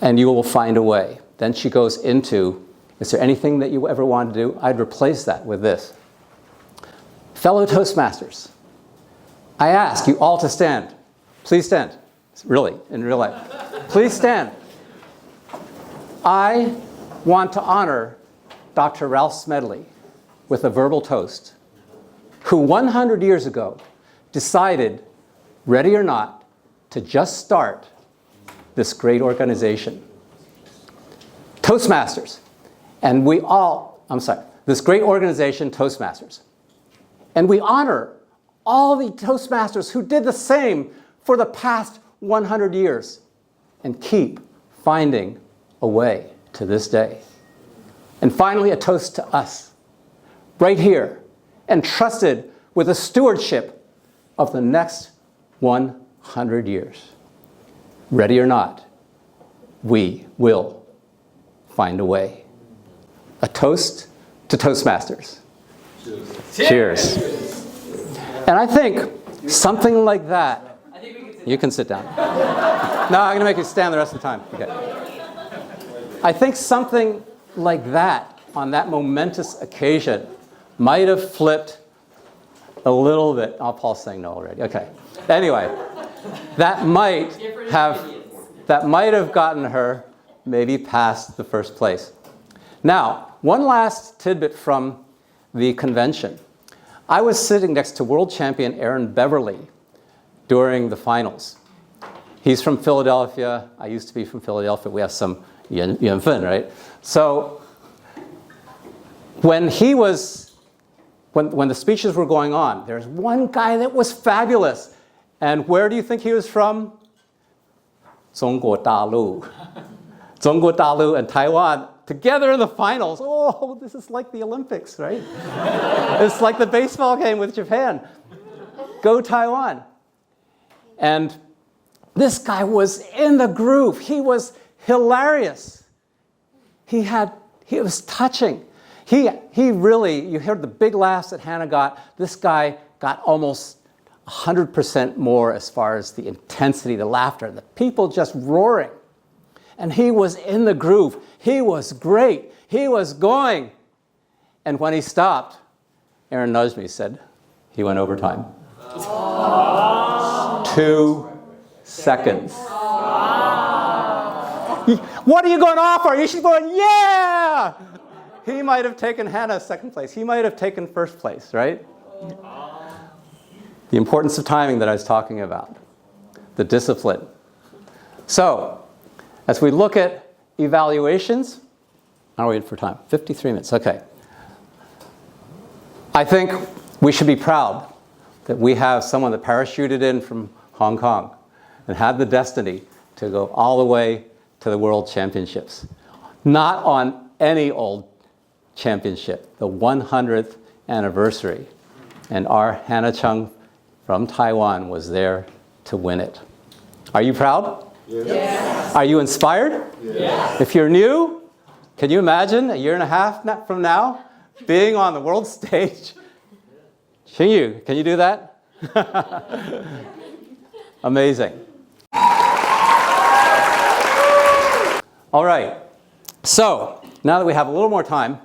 and you will find a way. Then she goes into, is there anything that you ever wanted to do? I'd replace that with this. Fellow Toastmasters, I ask you all to stand. Please stand. Really, in real life. Please stand. I want to honor Dr. Ralph Smedley with a verbal toast, who 100 years ago decided, ready or not, to just start this great organization. Toastmasters. And this great organization, Toastmasters. And we honor all the Toastmasters who did the same for the past 100 years and keep finding a way to this day. And finally, a toast to us, right here, entrusted with the stewardship of the next 100 years. Ready or not, we will find a way. A toast to Toastmasters. Cheers. And I think something like that, you can sit down. No, I'm going to make you stand the rest of the time. Okay. I think something like that on that momentous occasion might have flipped a little bit. Oh, Paul's saying no already. Okay. Anyway, that might have gotten her maybe past the first place. Now, one last tidbit from the convention. I was sitting next to world champion Aaron Beverly during the finals. He's from Philadelphia. I used to be from Philadelphia. We have some yuanfen, right? So when the speeches were going on, there's one guy that was fabulous. And where do you think he was from? 中国大陆. 中国大陆 and Taiwan together in the finals. Oh, this is like the Olympics, right? It's like the baseball game with Japan. Go Taiwan. And this guy was in the groove. He was hilarious. He was touching. He really, you heard the big laughs that Hannah got. This guy got almost 100% more as far as the intensity, the laughter, the people just roaring. And he was in the groove. He was great. He was going. And when he stopped, Aaron nudged me, said, he went overtime. 2 seconds. What are you going off for? You should go, yeah! He might have taken Hannah second place. He might have taken first place, right? The importance of timing that I was talking about. The discipline. So, as we look at evaluations, how are we in for time? 53 minutes, okay. I think we should be proud that we have someone that parachuted in from Hong Kong and had the destiny to go all the way to the World Championships. Not on any old championship, the 100th anniversary. And our Hannah Cheng from Taiwan was there to win it. Are you proud? Yes. Are you inspired? Yes. If you're new, can you imagine a year and a half from now being on the world stage? Cheng, can you do that? Amazing. All right. So, now that we have a little more time,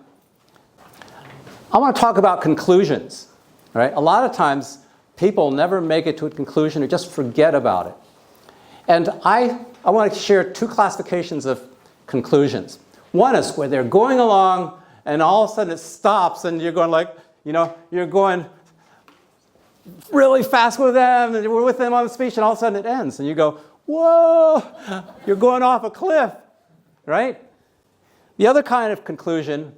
I want to talk about conclusions. Right? A lot of times, people never make it to a conclusion or just forget about it. And I want to share 2 classifications of conclusions. One is where they're going along and all of a sudden it stops and you're going like, you're going really fast with them and we're with them on the speech and all of a sudden it ends and you go, whoa, you're going off a cliff, right? The other kind of conclusion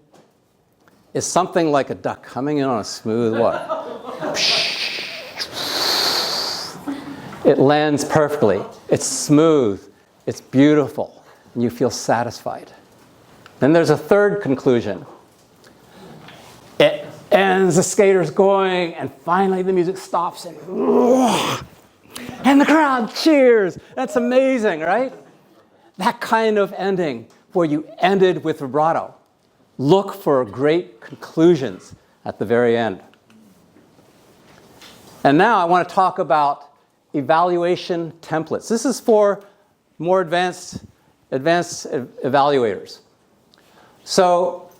is something like a duck coming in on a smooth water. It lands perfectly. It's smooth. It's beautiful. And you feel satisfied. Then there's a third conclusion. It ends, the skater's going, and finally the music stops, and the crowd cheers. That's amazing, right? That kind of ending where you ended with vibrato. Look for great conclusions at the very end. And now I want to talk about evaluation templates. This is for more advanced evaluators. So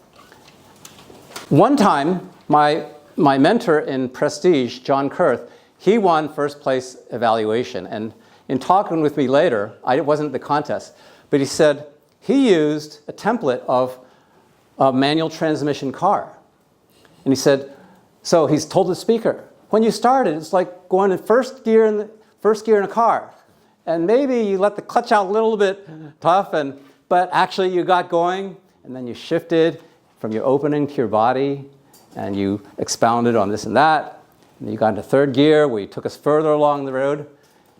one time, my mentor in Prestige, John Kurth, he won first place evaluation. And in talking with me later, it wasn't the contest, but he said he used a template of a manual transmission car. And he said, so he's told the speaker, when you started, it's like going in first gear in a car. And maybe you let the clutch out a little bit tough, but actually you got going, and then you shifted from your opening to your body, and you expounded on this and that. And you got into third gear, where you took us further along the road.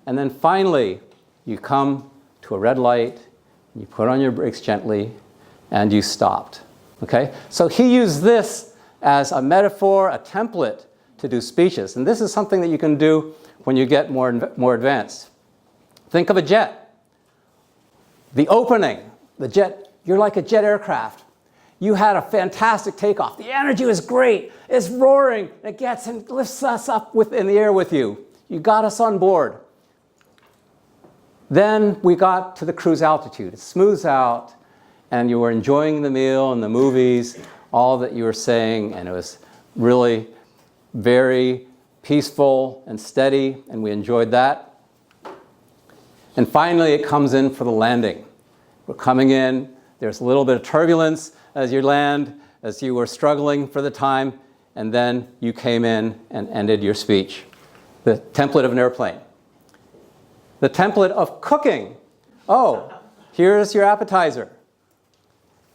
And then finally, you come to a red light, you put on your brakes gently, and you stopped. Okay? So he used this as a metaphor, a template to do speeches. And this is something that you can do when you get more advanced. Think of a jet. The opening, the jet, you're like a jet aircraft. You had a fantastic takeoff. The energy was great. It's roaring. It gets and lifts us up in the air with you. You got us on board. Then we got to the cruise altitude. It smooths out, and you were enjoying the meal and the movies, all that you were saying, and it was really very peaceful and steady, and we enjoyed that. And finally, it comes in for the landing. We're coming in. There's a little bit of turbulence as you land, as you were struggling for the time, and then you came in and ended your speech. The template of an airplane. The template of cooking. Oh, here's your appetizer.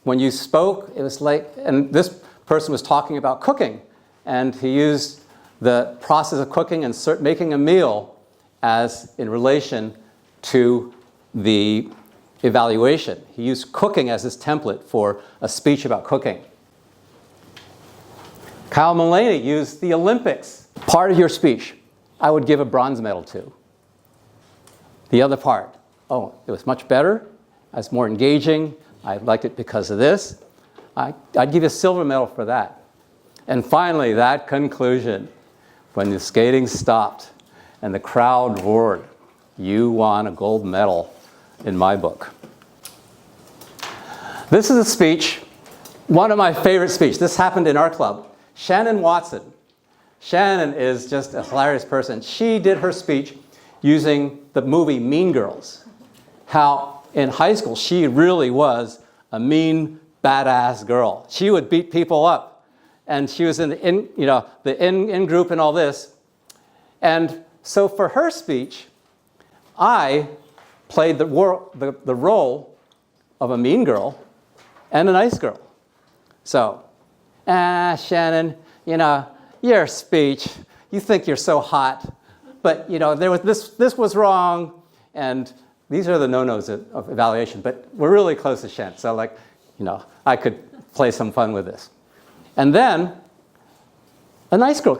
When you spoke, it was like, and this person was talking about cooking, and he used the process of cooking and making a meal as in relation to the evaluation. He used cooking as his template for a speech about cooking. Kyle Mullaney used the Olympics. Part of your speech, I would give a bronze medal to. The other part, oh, it was much better. It was more engaging. I liked it because of this. I'd give you a silver medal for that. And finally, that conclusion, when the skating stopped and the crowd roared, you won a gold medal in my book. This is a speech, one of my favorite speeches. This happened in our club. Shannon Watson. Shannon is just a hilarious person. She did her speech using the movie Mean Girls. How in high school she really was a mean, badass girl. She would beat people up. And she was in the in group and all this. And so for her speech, I played the role of a mean girl and a nice girl. So, Shannon, your speech, you think you're so hot, but there was this was wrong, and these are the no-nos of evaluation, but we're really close to Shannon, so I could play some fun with this. And then, a nice girl,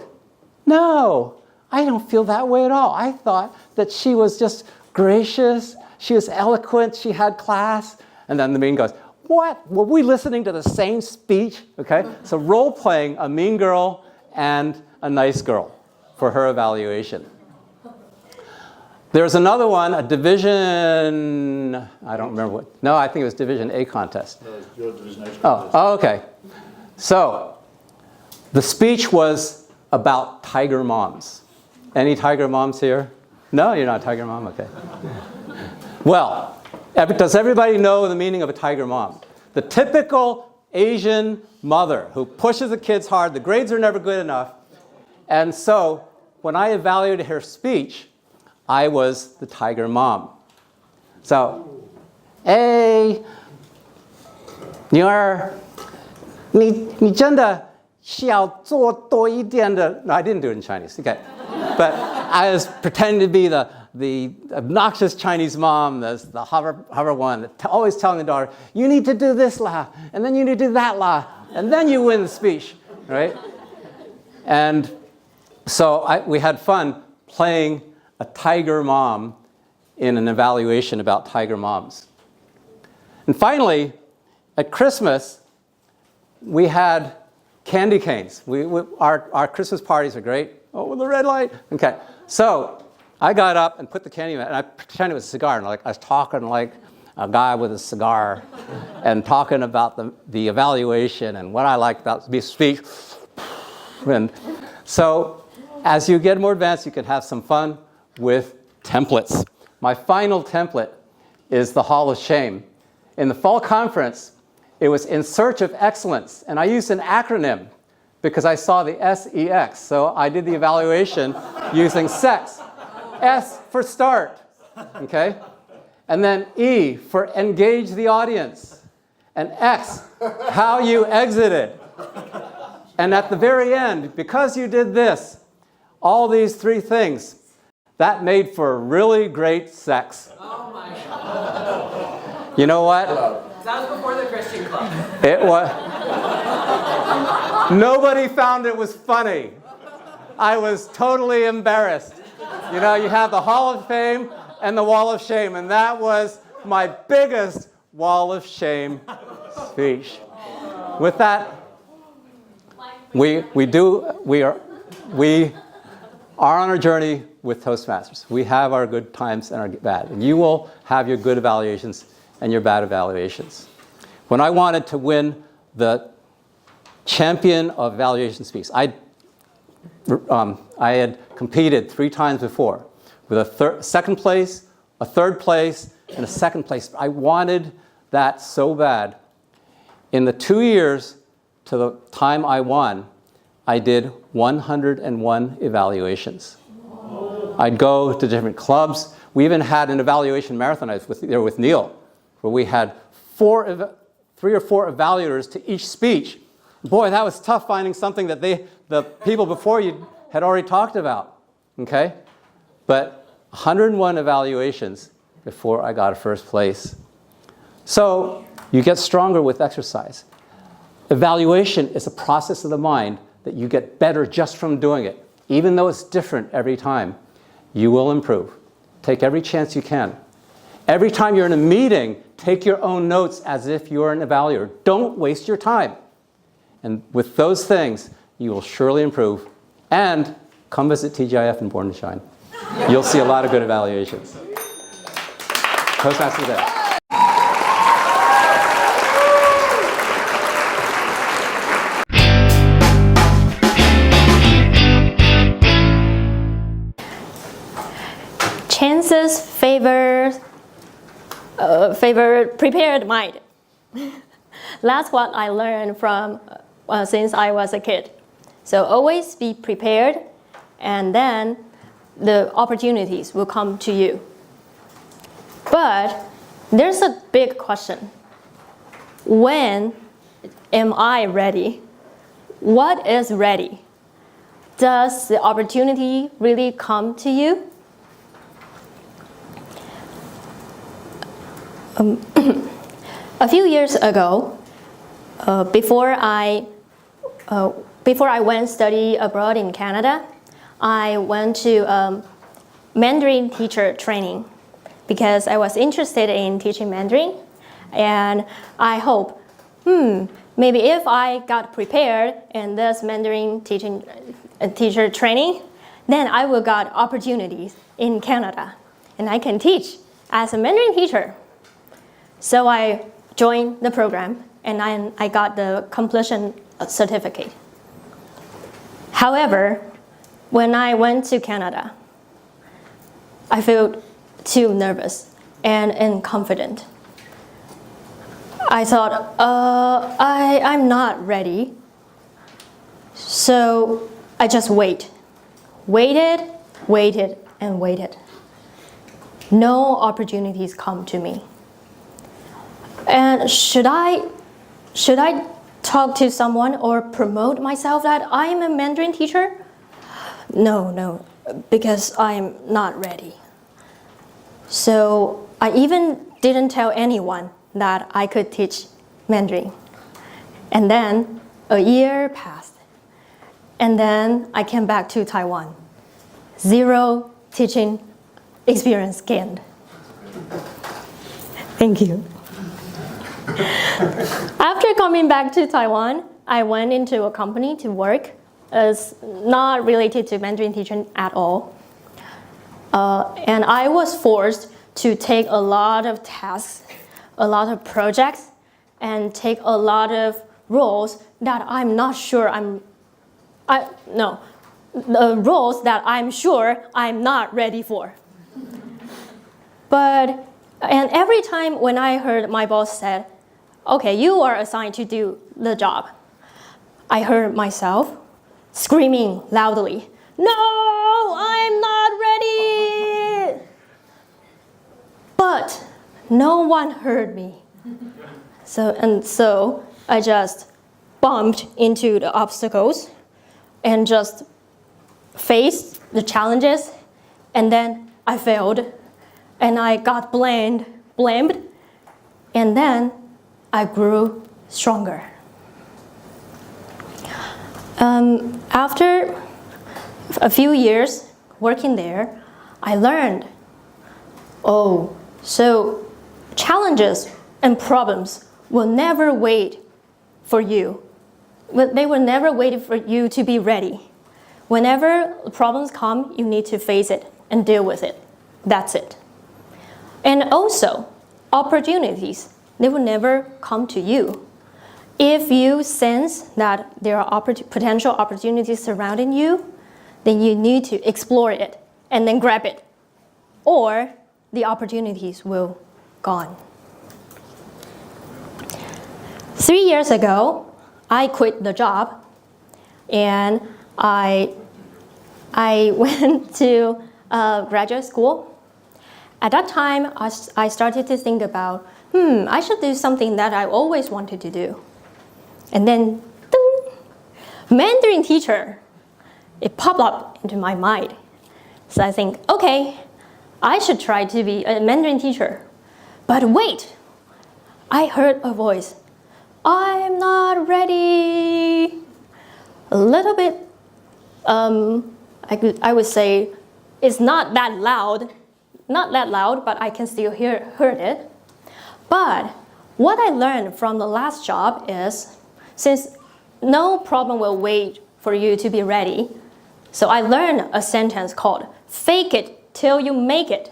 no, I don't feel that way at all. I thought that she was just gracious, she was eloquent, she had class, and then the mean goes, what? Were we listening to the same speech? Okay, so role-playing a mean girl and a nice girl for her evaluation. There's another one, a division, I don't remember what, no, I think it was division A contest. No, it's your division A contest. Oh, okay. So, the speech was about tiger moms. Any tiger moms here? No, you're not a tiger mom? Okay. Well, does everybody know the meaning of a tiger mom? The typical Asian mother who pushes the kids hard, the grades are never good enough. And so, when I evaluated her speech, I was the tiger mom. So, hey, 女儿，你真的需要做多一点的. No, I didn't do it in Chinese. Okay, but I was pretending to be the obnoxious Chinese mom, the hover one, always telling the daughter, you need to do this la, and then you need to do that la, and then you win the speech, right? And so we had fun playing a tiger mom in an evaluation about tiger moms. And finally, at Christmas, we had candy canes. Our Christmas parties are great. Oh, the red light. Okay, so I got up and put the candy in, and I pretended it was a cigar. And I was talking like a guy with a cigar and talking about the evaluation and what I liked about the speech. And so as you get more advanced, you can have some fun with templates. My final template is the Hall of Shame. In the fall conference, it was in search of excellence, and I used an acronym because I saw the S.E.X. So I did the evaluation using S.E.X. S for start, okay? And then E for engage the audience. And X, how you exited. And at the very end, because you did this, all these three things, that made for really great sex. Oh my God. You know what? That was before the Christian club. It was. Nobody found it was funny. I was totally embarrassed. You have the Hall of Fame and the Wall of Shame, and that was my biggest Wall of Shame speech. With that, we are on our journey with Toastmasters. We have our good times and our bad, and you will have your good evaluations and your bad evaluations. When I wanted to win the champion of evaluation speech, I had competed 3 times before with a second place, a third place, and a second place. I wanted that so bad. In the 2 years to the time I won, I did 101 evaluations. I'd go to different clubs. We even had an evaluation marathon. I was there with Neil, where we had 3 or 4 evaluators to each speech. Boy, that was tough finding something that the people before you had already talked about, okay? But 101 evaluations before I got a first place. So you get stronger with exercise. Evaluation is a process of the mind that you get better just from doing it. Even though it's different every time, you will improve. Take every chance you can. Every time you're in a meeting, take your own notes as if you're an evaluator. Don't waste your time. And with those things, you will surely improve. And come visit TGIF and Born to Shine. You'll see a lot of good evaluations. Toastmasters Day. Chance's favorite prepared mind. That's what I learned from since I was a kid. So always be prepared, and then the opportunities will come to you. But there's a big question. When am I ready? What is ready? Does the opportunity really come to you? A few years ago, before I went study abroad in Canada, I went to Mandarin teacher training because I was interested in teaching Mandarin, and I hope, maybe if I got prepared in this Mandarin teacher training, then I will got opportunities in Canada, and I can teach as a Mandarin teacher. So I joined the program, and I got the completion certificate. However, when I went to Canada, I felt too nervous and inconfident. I thought, I'm not ready. So I just waited, and waited. No opportunities come to me. And should I talk to someone or promote myself that I am a Mandarin teacher? No, because I'm not ready. So I even didn't tell anyone that I could teach Mandarin. And then a year passed. And then I came back to Taiwan. 0 teaching experience gained. Thank you. After coming back to Taiwan, I went into a company to work as not related to Mandarin teaching at all. And I was forced to take a lot of tasks, a lot of projects, and take a lot of roles that I'm not sure the roles that I'm sure I'm not ready for. And every time when I heard my boss said, okay, you are assigned to do the job, I heard myself screaming loudly, no, I'm not ready. But no one heard me. So I just bumped into the obstacles and just faced the challenges, and then I failed, and I got blamed, and then I grew stronger. After a few years working there, I learned, so challenges and problems will never wait for you. They will never wait for you to be ready. Whenever problems come, you need to face it and deal with it. That's it. And also, opportunities, they will never come to you. If you sense that there are potential opportunities surrounding you, then you need to explore it and then grab it, or the opportunities will gone. 3 years ago, I quit the job, and I went to graduate school. At that time, I started to think about, I should do something that I always wanted to do. And then, ding, Mandarin teacher, it popped up into my mind. So I think, okay, I should try to be a Mandarin teacher. But wait, I heard a voice. I'm not ready. A little bit, I would say it's not that loud, but I can still heard it. But what I learned from the last job is, since no problem will wait for you to be ready, so I learned a sentence called fake it till you make it.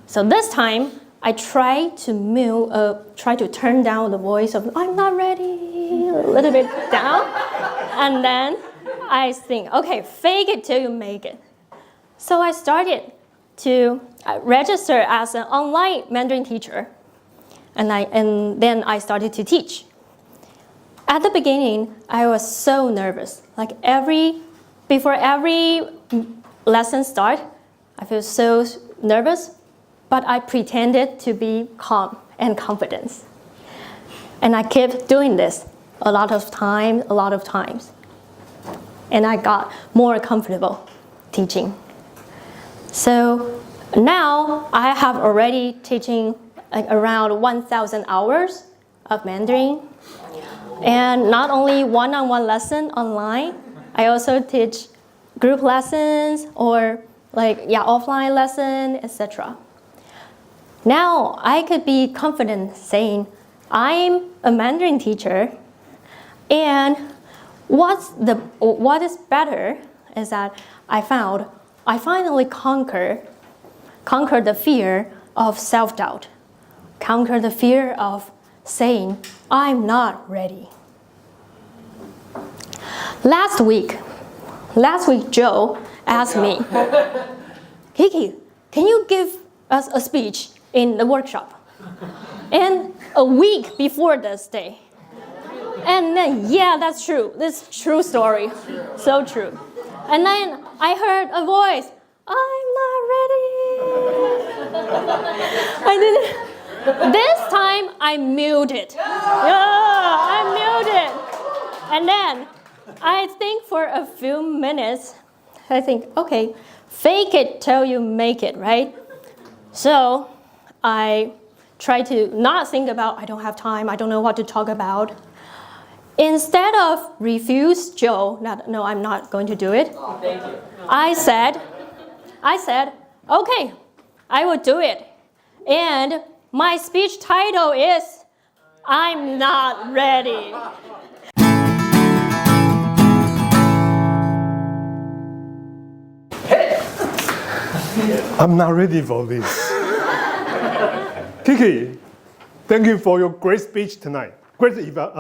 So this time, I try to turn down the voice of I'm not ready, a little bit down. And then I think, okay, fake it till you make it. So I started to register as an online Mandarin teacher. And then I started to teach. At the beginning, I was so nervous. Like before every lesson start, I feel so nervous, but I pretended to be calm and confident. And I kept doing this a lot of times. And I got more comfortable teaching. So now I have already teaching around 1,000 hours of Mandarin. And not only one-on-one lesson online, I also teach group lessons or offline lesson, etc. Now I could be confident saying I'm a Mandarin teacher, and what is better is that I finally conquered the fear of self-doubt, conquer the fear of saying I'm not ready. Last week Joe asked me, Kiki, can you give us a speech in the workshop? And a week before this day. And then, yeah, that's true. This is true story. So true. And then I heard a voice, I'm not ready. This time I muted. Yeah, I muted. And then I think for a few minutes, I think, okay, fake it till you make it, right? So I try to not think about, I don't have time, I don't know what to talk about. Instead of refuse Joe, no, I'm not going to do it. Oh, thank you. I said, okay, I will do it. And my speech title is, I'm not ready. I'm not ready for this. Kiki, thank you for your great speech tonight.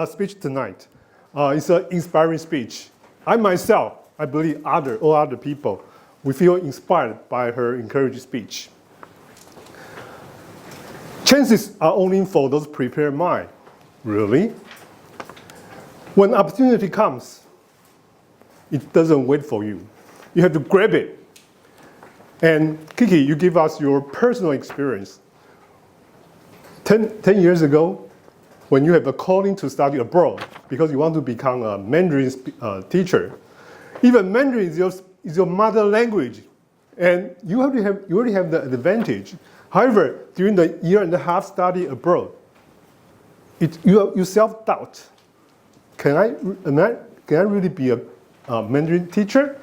Speech tonight. It's an inspiring speech. I myself, I believe all other people, we feel inspired by her encouraging speech. Chances are only for those prepared mind. Really? When opportunity comes, it doesn't wait for you. You have to grab it. And Kiki, you give us your personal experience. 10 years ago, when you have a calling to study abroad because you want to become a Mandarin teacher, even Mandarin is your mother language, and you already have the advantage. However, during the year and a half study abroad, you self-doubt. Can I really be a Mandarin teacher?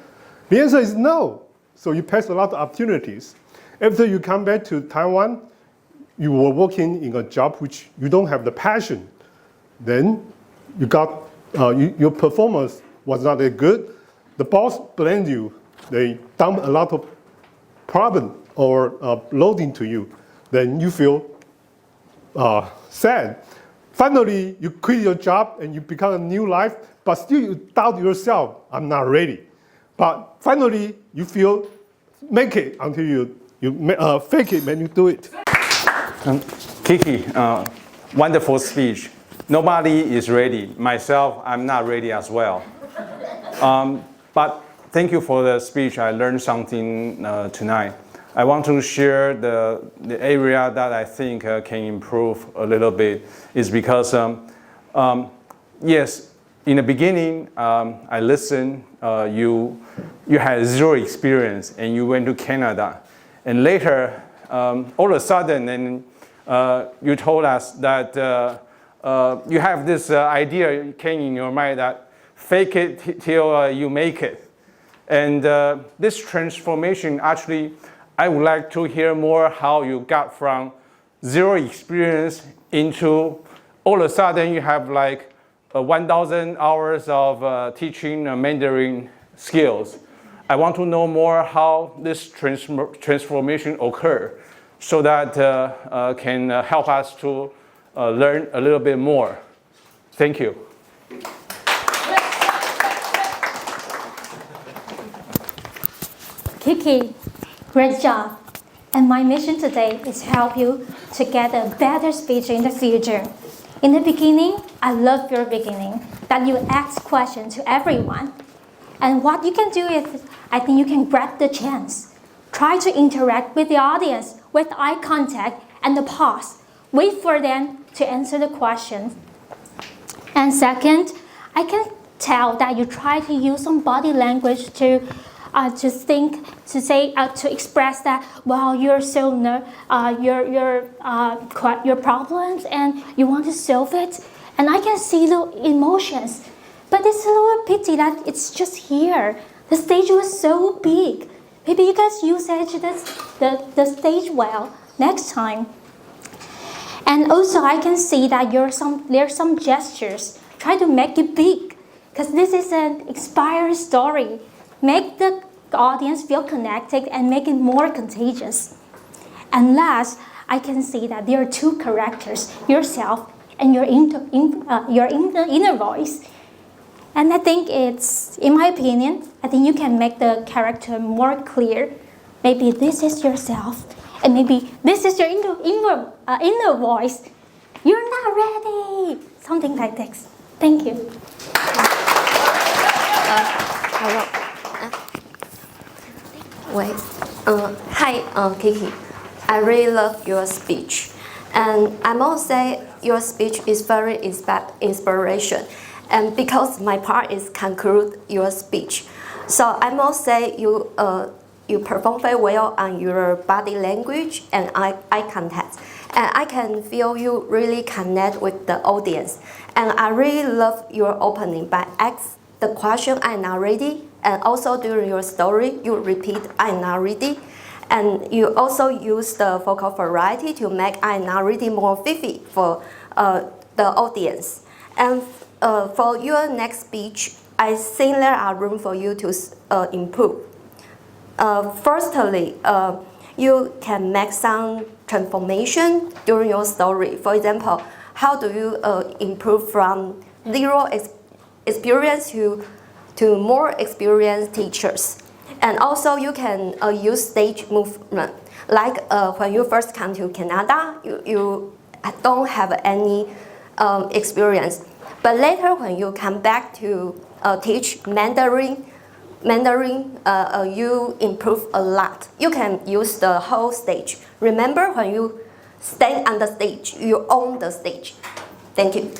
The answer is no. So you pass a lot of opportunities. After you come back to Taiwan, you were working in a job which you don't have the passion. Then you got your performance was not that good. The boss blamed you. They dump a lot of problem or loading to you. Then you feel sad. Finally, you quit your job and you become a new life, but still you doubt yourself. I'm not ready. But finally, you feel make it until you fake it when you do it. Kiki, wonderful speech. Nobody is ready. Myself, I'm not ready as well. But thank you for the speech. I learned something tonight. I want to share the area that I think can improve a little bit is because, yes, in the beginning, I listened. You had zero experience and you went to Canada. And later, all of a sudden, and you told us that you have this idea came in your mind that fake it till you make it. And this transformation, actually, I would like to hear more how you got from zero experience into all of a sudden you have like 1,000 hours of teaching Mandarin skills. I want to know more how this transformation occurred so that can help us to learn a little bit more. Thank you. Kiki, great job. And my mission today is to help you to get a better speech in the future. In the beginning, I love your beginning, that you ask questions to everyone. And what you can do is, I think you can grab the chance. Try to interact with the audience with eye contact and the pause. Wait for them to answer the questions. And second, I can tell that you try to use some body language to express that, well, you're so your problems and you want to solve it. And I can see the emotions. But it's a little pity that it's just here. The stage was so big. Maybe you guys use the stage well next time. And also I can see that there's some gestures. Try to make it big, because this is an inspiring story. Make the audience feel connected and make it more contagious. And last, I can see that there are two characters, yourself and your inner voice. And I think in my opinion, I think you can make the character more clear. Maybe this is yourself, and maybe this is your inner voice. You're not ready. Something like this. Thank you. Hello. Hi, Kiki. I really love your speech. And I must say your speech is very inspiration. And because my part is conclude your speech. So I must say you perform very well on your body language and eye contact. And I can feel you really connect with the audience. And I really love your opening by asking the question, I'm not ready. And also during your story, you repeat, I'm not ready. And you also use the vocal variety to make I'm not ready more vivid for the audience. And for your next speech, I think there are room for you to improve. Firstly, you can make some transformation during your story. For example, how do you improve from zero experience to more experienced teachers? And also you can use stage movement. Like when you first come to Canada, you don't have any experience. But later when you come back to teach Mandarin, you improve a lot. You can use the whole stage. Remember, when you stand on the stage, you own the stage. Thank you.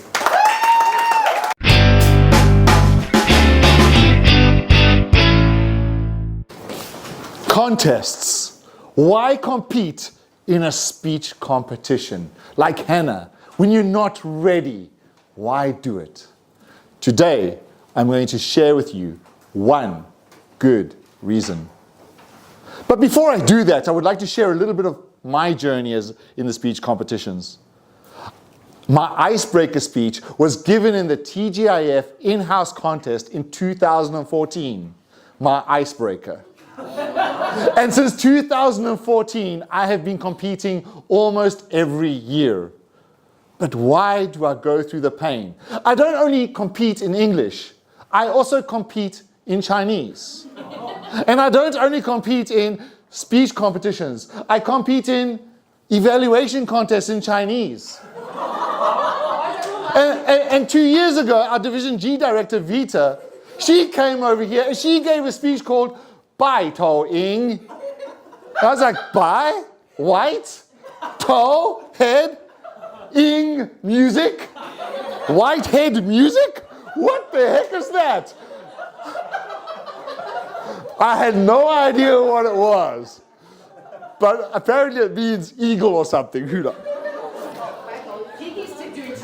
Contests. Why compete in a speech competition? Like Hannah, when you're not ready, why do it? Today, I'm going to share with you one good reason. But before I do that, I would like to share a little bit of my journey in the speech competitions. My icebreaker speech was given in the TGIF in-house contest in 2014. My icebreaker. And since 2014, I have been competing almost every year. But why do I go through the pain? I don't only compete in English, I also compete in Chinese. And I don't only compete in speech competitions, I compete in evaluation contests in Chinese. And 2 years ago, our Division G director, Vita, she came over here and she gave a speech called Bai Tou Ying. I was like, Bai? White? Tou? Head? Ying? Music? White head music? What the heck is that? I had no idea what it was. But apparently it means eagle or something. Who knows?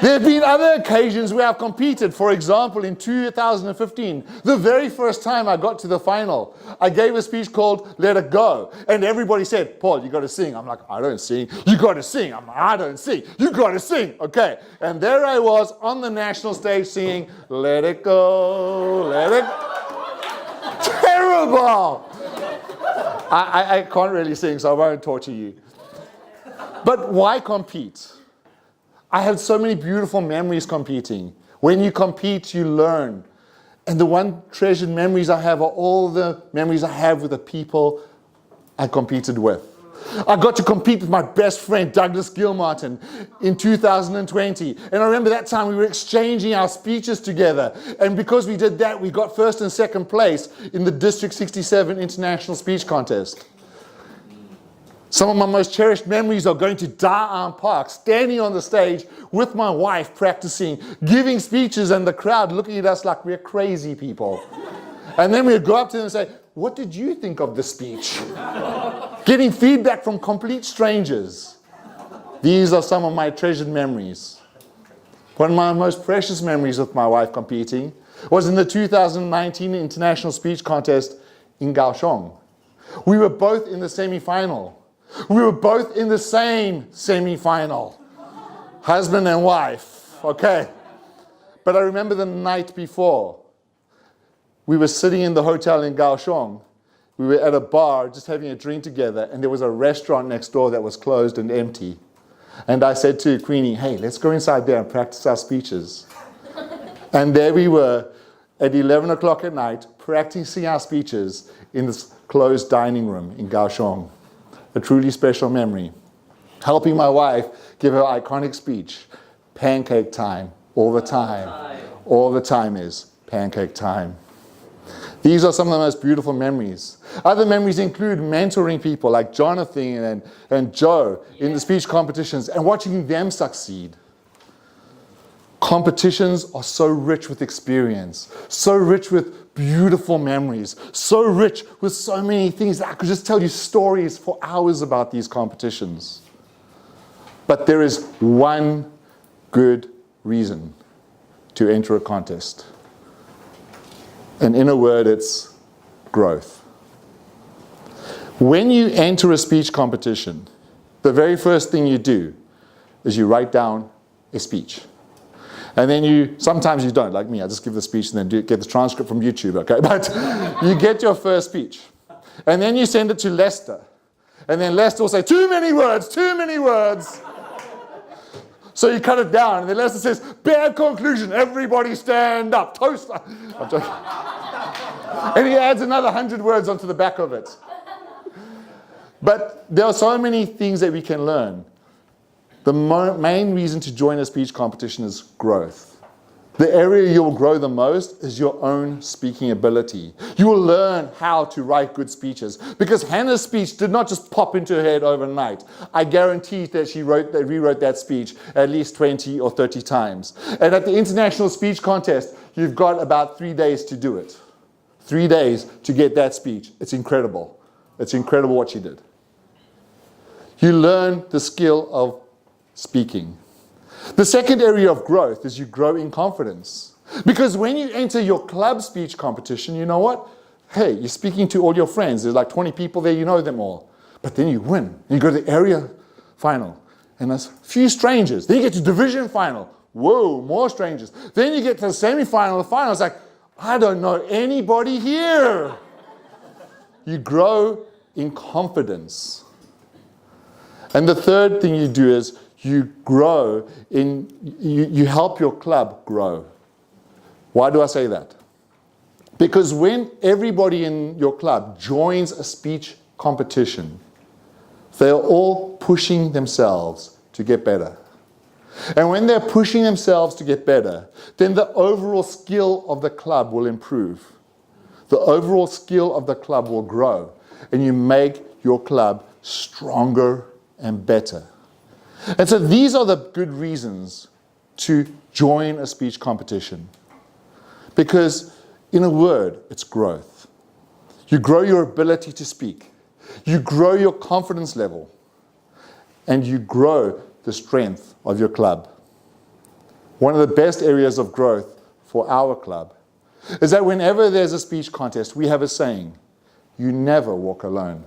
There have been other occasions where I've competed. For example, in 2015, the very first time I got to the final, I gave a speech called Let It Go. And everybody said, Paul, you got to sing. I'm like, I don't sing. You got to sing. I'm like, I don't sing. You got to sing. Okay. And there I was on the national stage singing, Let It Go, let it go. Terrible. I can't really sing, so I won't torture you. But why compete? I had so many beautiful memories competing. When you compete, you learn. And the one treasured memories I have are all the memories I have with the people I competed with. I got to compete with my best friend, Douglas Gilmartin, in 2020. And I remember that time we were exchanging our speeches together. And because we did that, we got first and second place in the District 67 International Speech Contest. Some of my most cherished memories are going to Da'an Park, standing on the stage with my wife, practicing, giving speeches, and the crowd looking at us like we're crazy people. And then we'd go up to them and say, what did you think of the speech? Getting feedback from complete strangers. These are some of my treasured memories. One of my most precious memories with my wife competing was in the 2019 International Speech Contest in Kaohsiung. We were both in the semi-final. We were both in the same semi-final. Husband and wife, okay. But I remember the night before. We were sitting in the hotel in Kaohsiung. We were at a bar just having a drink together, and there was a restaurant next door that was closed and empty. And I said to Queenie, hey, let's go inside there and practice our speeches. And there we were at 11 o'clock at night, practicing our speeches in this closed dining room in Kaohsiung. A truly special memory. Helping my wife give her iconic speech, pancake time, all the time. All the time is pancake time. These are some of the most beautiful memories. Other memories include mentoring people like Jonathan and Joe in the speech competitions and watching them succeed. Competitions are so rich with experience, so rich with beautiful memories, so rich with so many things that I could just tell you stories for hours about these competitions. But there is one good reason to enter a contest. And in a word, it's growth. When you enter a speech competition, the very first thing you do is you write down a speech. And then sometimes you don't, like me, I just give the speech and then get the transcript from YouTube, okay? But you get your first speech. And then you send it to Lester. And then Lester will say, too many words, too many words. So you cut it down, and then Lester says, bad conclusion, everybody stand up, toast. I'm joking. And he adds another 100 words onto the back of it. But there are so many things that we can learn. The main reason to join a speech competition is growth. The area you'll grow the most is your own speaking ability. You will learn how to write good speeches. Because Hannah's speech did not just pop into her head overnight. I guarantee that she rewrote that speech at least 20 or 30 times. And at the International Speech Contest, you've got about 3 days to do it. 3 days to get that speech. It's incredible. It's incredible what she did. You learn the skill of speaking. The second area of growth is you grow in confidence. Because when you enter your club speech competition, you know what? Hey, you're speaking to all your friends. There's like 20 people there, you know them all. But then you win. And you go to the area final. And there's a few strangers. Then you get to division final. Whoa, more strangers. Then you get to the semi-final. The final is like, I don't know anybody here. You grow in confidence. And the third thing you do is you grow you help your club grow. Why do I say that? Because when everybody in your club joins a speech competition, they're all pushing themselves to get better. And when they're pushing themselves to get better, then the overall skill of the club will improve. The overall skill of the club will grow, and you make your club stronger and better. And so these are the good reasons to join a speech competition. Because, in a word, it's growth. You grow your ability to speak. You grow your confidence level. And you grow the strength of your club. one of the best areas of growth for our club is that whenever there's a speech contest, we have a saying, you never walk alone.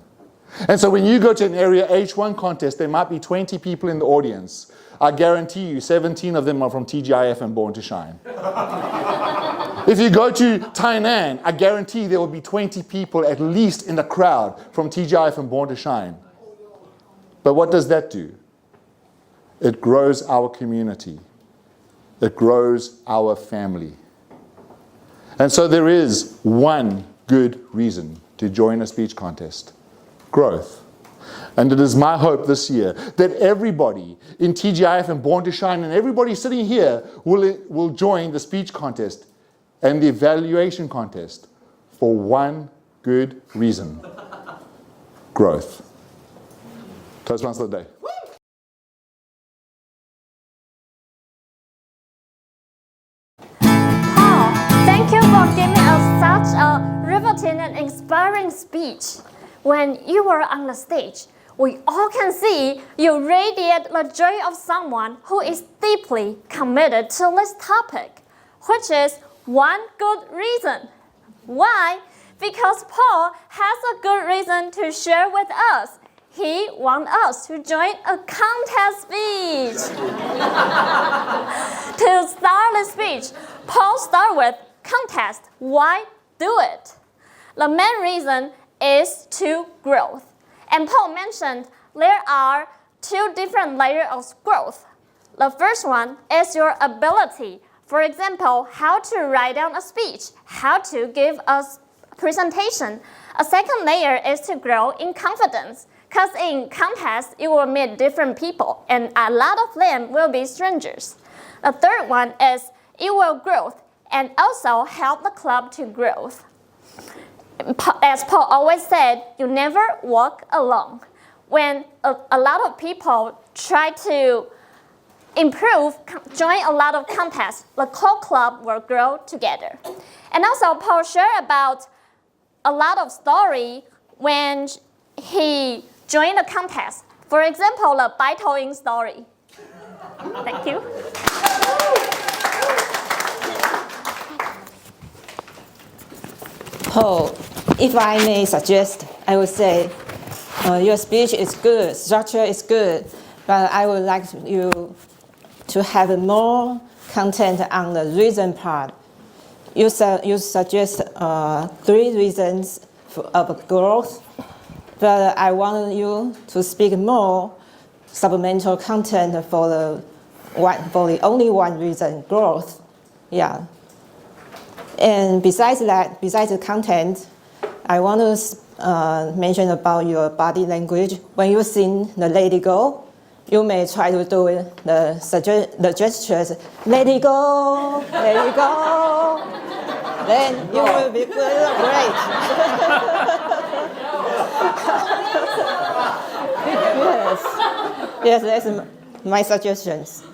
And so when you go to an Area H1 contest, there might be 20 people in the audience. I guarantee you 17 of them are from TGIF and Born to Shine. If you go to Taiwan, I guarantee there will be 20 people at least in the crowd from TGIF and Born to Shine. But what does that do? It grows our community. It grows our family. And so there is one good reason to join a speech contest: growth. And it is my hope this year that everybody in TGIF and Born to Shine and everybody sitting here will join the speech contest and the evaluation contest for one good reason: growth. Toastmaster of the day. Paul, thank you for giving us such a riveting and inspiring speech. When you were on the stage, we all can see you radiate the joy of someone who is deeply committed to this topic, which is one good reason. Why? Because Paul has a good reason to share with us. He wants us to join a contest speech. To start the speech, Paul starts with contest. Why do it? The main reason is to growth. And Paul mentioned there are two different layers of growth. The first one is your ability. For example, how to write down a speech, how to give a presentation. A second layer is to grow in confidence. Because in contests, you will meet different people, and a lot of them will be strangers. The third one is it will grow and also help the club to grow. As Paul always said, you never walk alone. When a lot of people try to improve, join a lot of contests, the whole club will grow together. And also Paul shared about a lot of story when he joined the contest. For example, the bike-towing story. Thank you. Paul, if I may suggest, I would say your speech is good, structure is good, but I would like you to have more content on the reason part. You suggest 3 reasons of growth, but I want you to speak more supplemental content for the only one reason, growth. Yeah. And besides that, besides the content, I want to mention about your body language. When you sing the Let It Go, you may try to do the gestures, let it go, let it go. Then you will be great. Yes, that's my suggestions.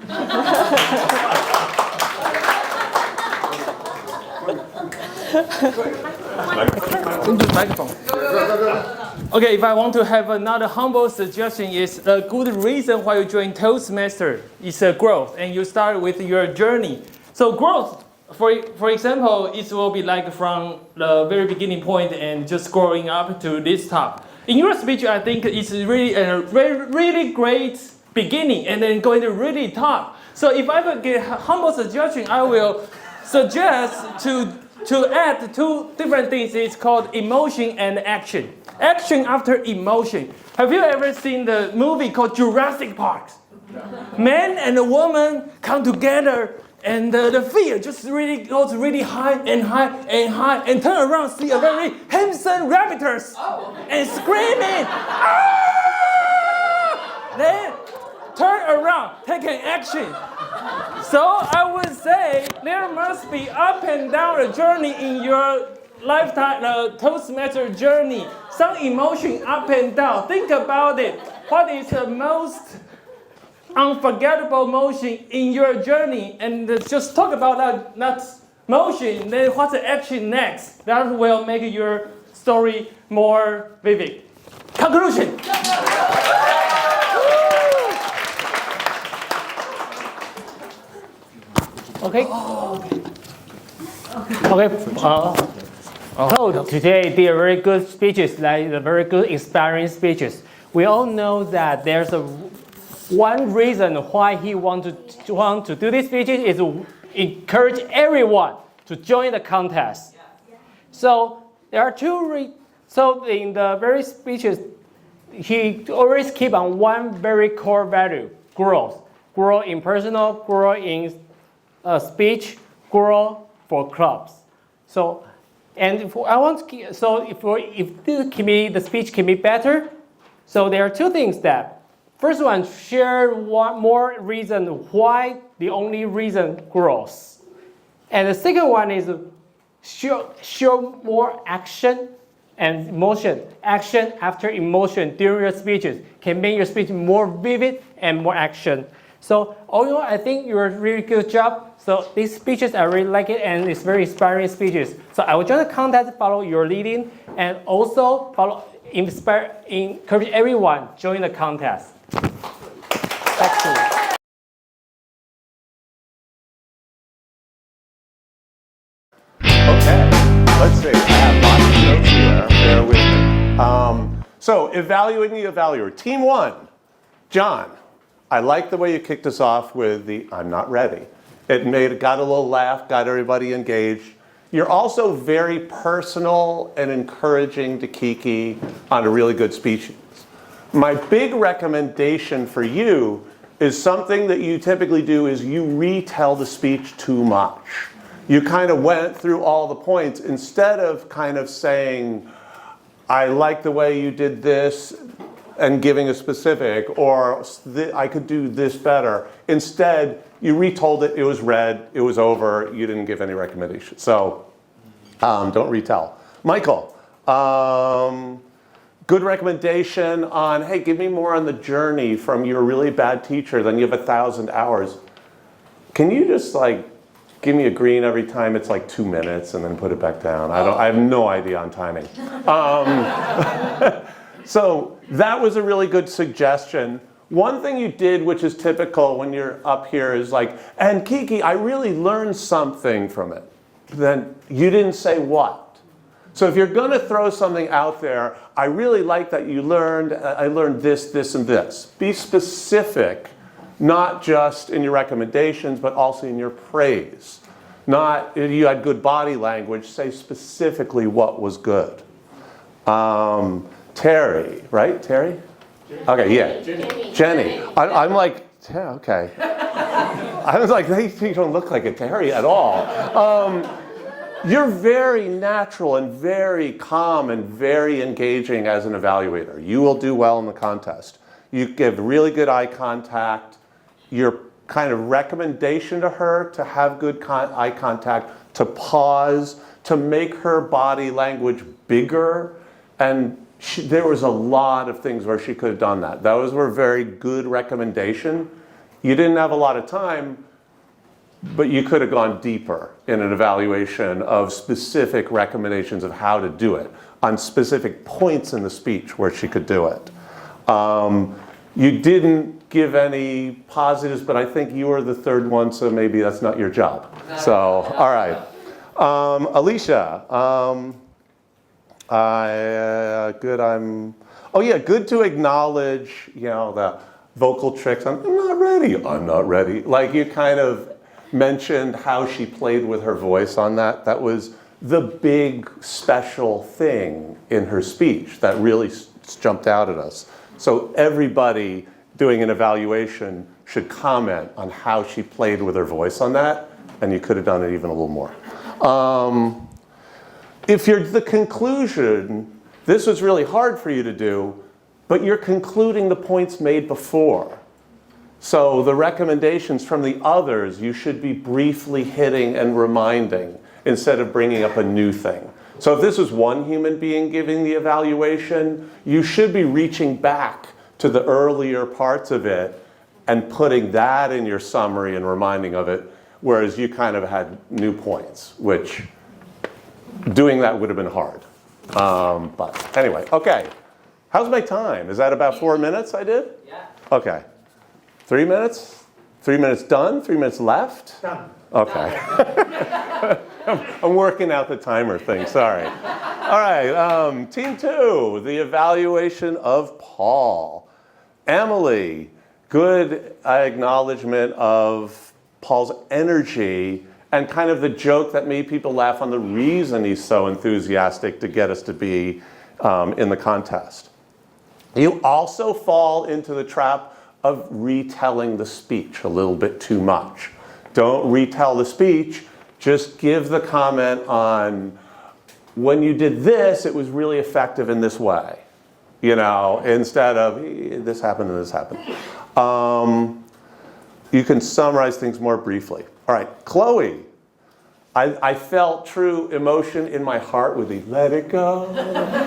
Okay, if I want to have another humble suggestion, is a good reason why you join Toastmasters is growth, and you start with your journey. So growth, for example, it will be like from the very beginning point and just growing up to this top. In your speech, I think it's really a really great beginning and then going to really top. So if I would get a humble suggestion, I will suggest to add 2 different things. It's called emotion and action. Action after emotion. Have you ever seen the movie called Jurassic Park? Man and a woman come together and the fear just really goes really high and high and high, and turn around, see a very handsome raptors and screaming. Ah! Then turn around, take an action. So I would say there must be up and down a journey in your lifetime, the Toastmaster journey. Some emotion up and down. Think about it. What is the most unforgettable motion in your journey? And just talk about that motion. Then what's the action next? That will make your story more vivid. Conclusion. Okay. Okay. So today they are very good speeches, like the very good inspiring speeches. We all know that there's one reason why he want to do these speeches is to encourage everyone to join the contest. So there are so in the very speeches, he always keep on one very core value: growth. Grow in personal, grow in speech, grow for clubs. So, and if the speech can be better, so there are two things that. First one, share one more reason why the only reason grows. And the second one is show more action and emotion. Action after emotion during your speeches can make your speech more vivid and more action. So all in all, I think you're a really good job. So these speeches, I really like it, and it's very inspiring speeches. So I will join the contest, follow your leading, and also encourage everyone join the contest. Back to you. Okay, let's see. I have lots of notes here. Bear with me. So, evaluating the evaluator. Team 1, John. I like the way you kicked us off with the "I'm not ready." It got a little laugh, got everybody engaged. You're also very personal and encouraging to Kiki on a really good speech. My big recommendation for you is something that you typically do is you retell the speech too much. You kind of went through all the points instead of kind of saying, I like the way you did this, and giving a specific, or I could do this better. Instead, you retold it, it was read, it was over, you didn't give any recommendations. So don't retell. Michael, good recommendation on, hey, give me more on the journey from you're a really bad teacher, then you have 1,000 hours. Can you just like give me a green every time it's like 2 minutes and then put it back down? I have no idea on timing. So that was a really good suggestion. One thing you did, which is typical when you're up here, is like, and Kiki, I really learned something from it. Then you didn't say what. So if you're going to throw something out there, I really like that you learned, I learned this, this, and this. Be specific, not just in your recommendations, but also in your praise. Not, you had good body language, say specifically what was good. Terry, right? Terry? Okay, yeah. Jenny. I'm like, yeah, okay. I was like, they don't look like a Terry at all. You're very natural and very calm and very engaging as an evaluator. You will do well in the contest. You give really good eye contact. Your kind of recommendation to her to have good eye contact, to pause, to make her body language bigger, and there was a lot of things where she could have done that. Those were very good recommendation. You didn't have a lot of time, but you could have gone deeper in an evaluation of specific recommendations of how to do it on specific points in the speech where she could do it. You didn't give any positives, but I think you were the third one, so maybe that's not your job. So, all right. Alicia, good to acknowledge, the vocal tricks. I'm not ready. I'm not ready. Like you kind of mentioned how she played with her voice on that. That was the big special thing in her speech that really jumped out at us. So everybody doing an evaluation should comment on how she played with her voice on that, and you could have done it even a little more. If you're the conclusion, this was really hard for you to do, but you're concluding the points made before. So the recommendations from the others, you should be briefly hitting and reminding instead of bringing up a new thing. So if this was one human being giving the evaluation, you should be reaching back to the earlier parts of it and putting that in your summary and reminding of it, whereas you kind of had new points, which doing that would have been hard. But anyway, okay. How's my time? Is that about 4 minutes I did? Yeah. Okay. 3 minutes? 3 minutes done? 3 minutes left? Done. Okay. I'm working out the timer thing, sorry. All right, team 2, the evaluation of Paul. Emily, good acknowledgement of Paul's energy and kind of the joke that made people laugh on the reason he's so enthusiastic to get us to be in the contest. You also fall into the trap of retelling the speech a little bit too much. Don't retell the speech, just give the comment on when you did this, it was really effective in this way. You know, instead of this happened and this happened. You can summarize things more briefly. All right, Chloe, I felt true emotion in my heart with the let it go,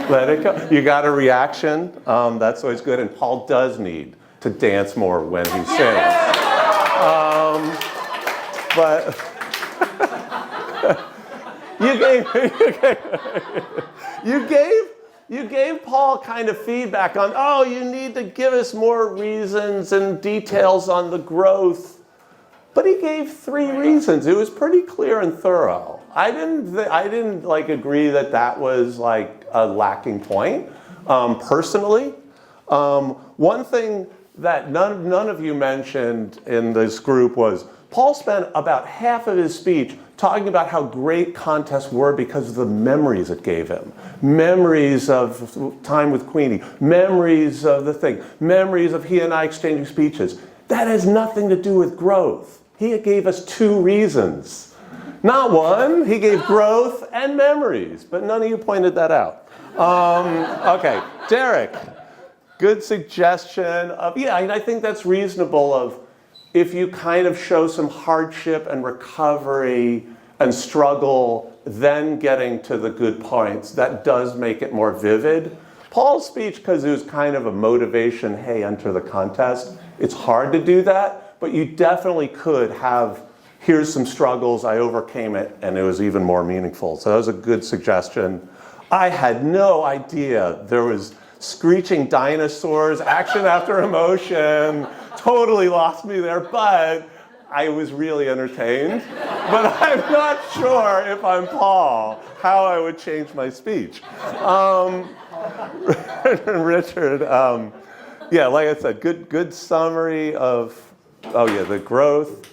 let it go. You got a reaction, that's always good, and Paul does need to dance more when he sings. But you gave Paul kind of feedback on, oh, you need to give us more reasons and details on the growth. But he gave 3 reasons. It was pretty clear and thorough. I didn't like agree that that was like a lacking point, personally. One thing that none of you mentioned in this group was Paul spent about half of his speech talking about how great contests were because of the memories it gave him. Memories of time with Queenie, memories of the thing, memories of he and I exchanging speeches. That has nothing to do with growth. He gave us 2 reasons. Not 1, he gave growth and memories, but none of you pointed that out. Okay, Derek, good suggestion of, yeah, and I think that's reasonable of, if you kind of show some hardship and recovery and struggle, then getting to the good points, that does make it more vivid. Paul's speech, because it was kind of a motivation, hey, enter the contest, it's hard to do that, but you definitely could have, here's some struggles, I overcame it, and it was even more meaningful. So that was a good suggestion. I had no idea there was screeching dinosaurs, action after emotion, totally lost me there, but I was really entertained. But I'm not sure if I'm Paul, how I would change my speech. Richard, yeah, like I said, good summary of, oh yeah, the growth,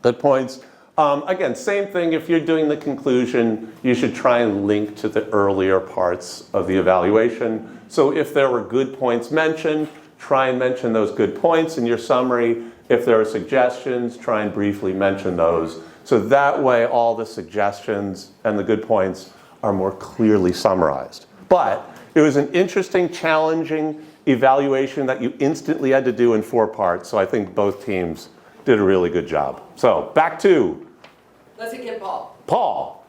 good points. Again, same thing, if you're doing the conclusion, you should try and link to the earlier parts of the evaluation. So if there were good points mentioned, try and mention those good points in your summary. If there are suggestions, try and briefly mention those. So that way all the suggestions and the good points are more clearly summarized. But it was an interesting, challenging evaluation that you instantly had to do in 4 parts. So I think both teams did a really good job. So back to Let's get Paul. Paul.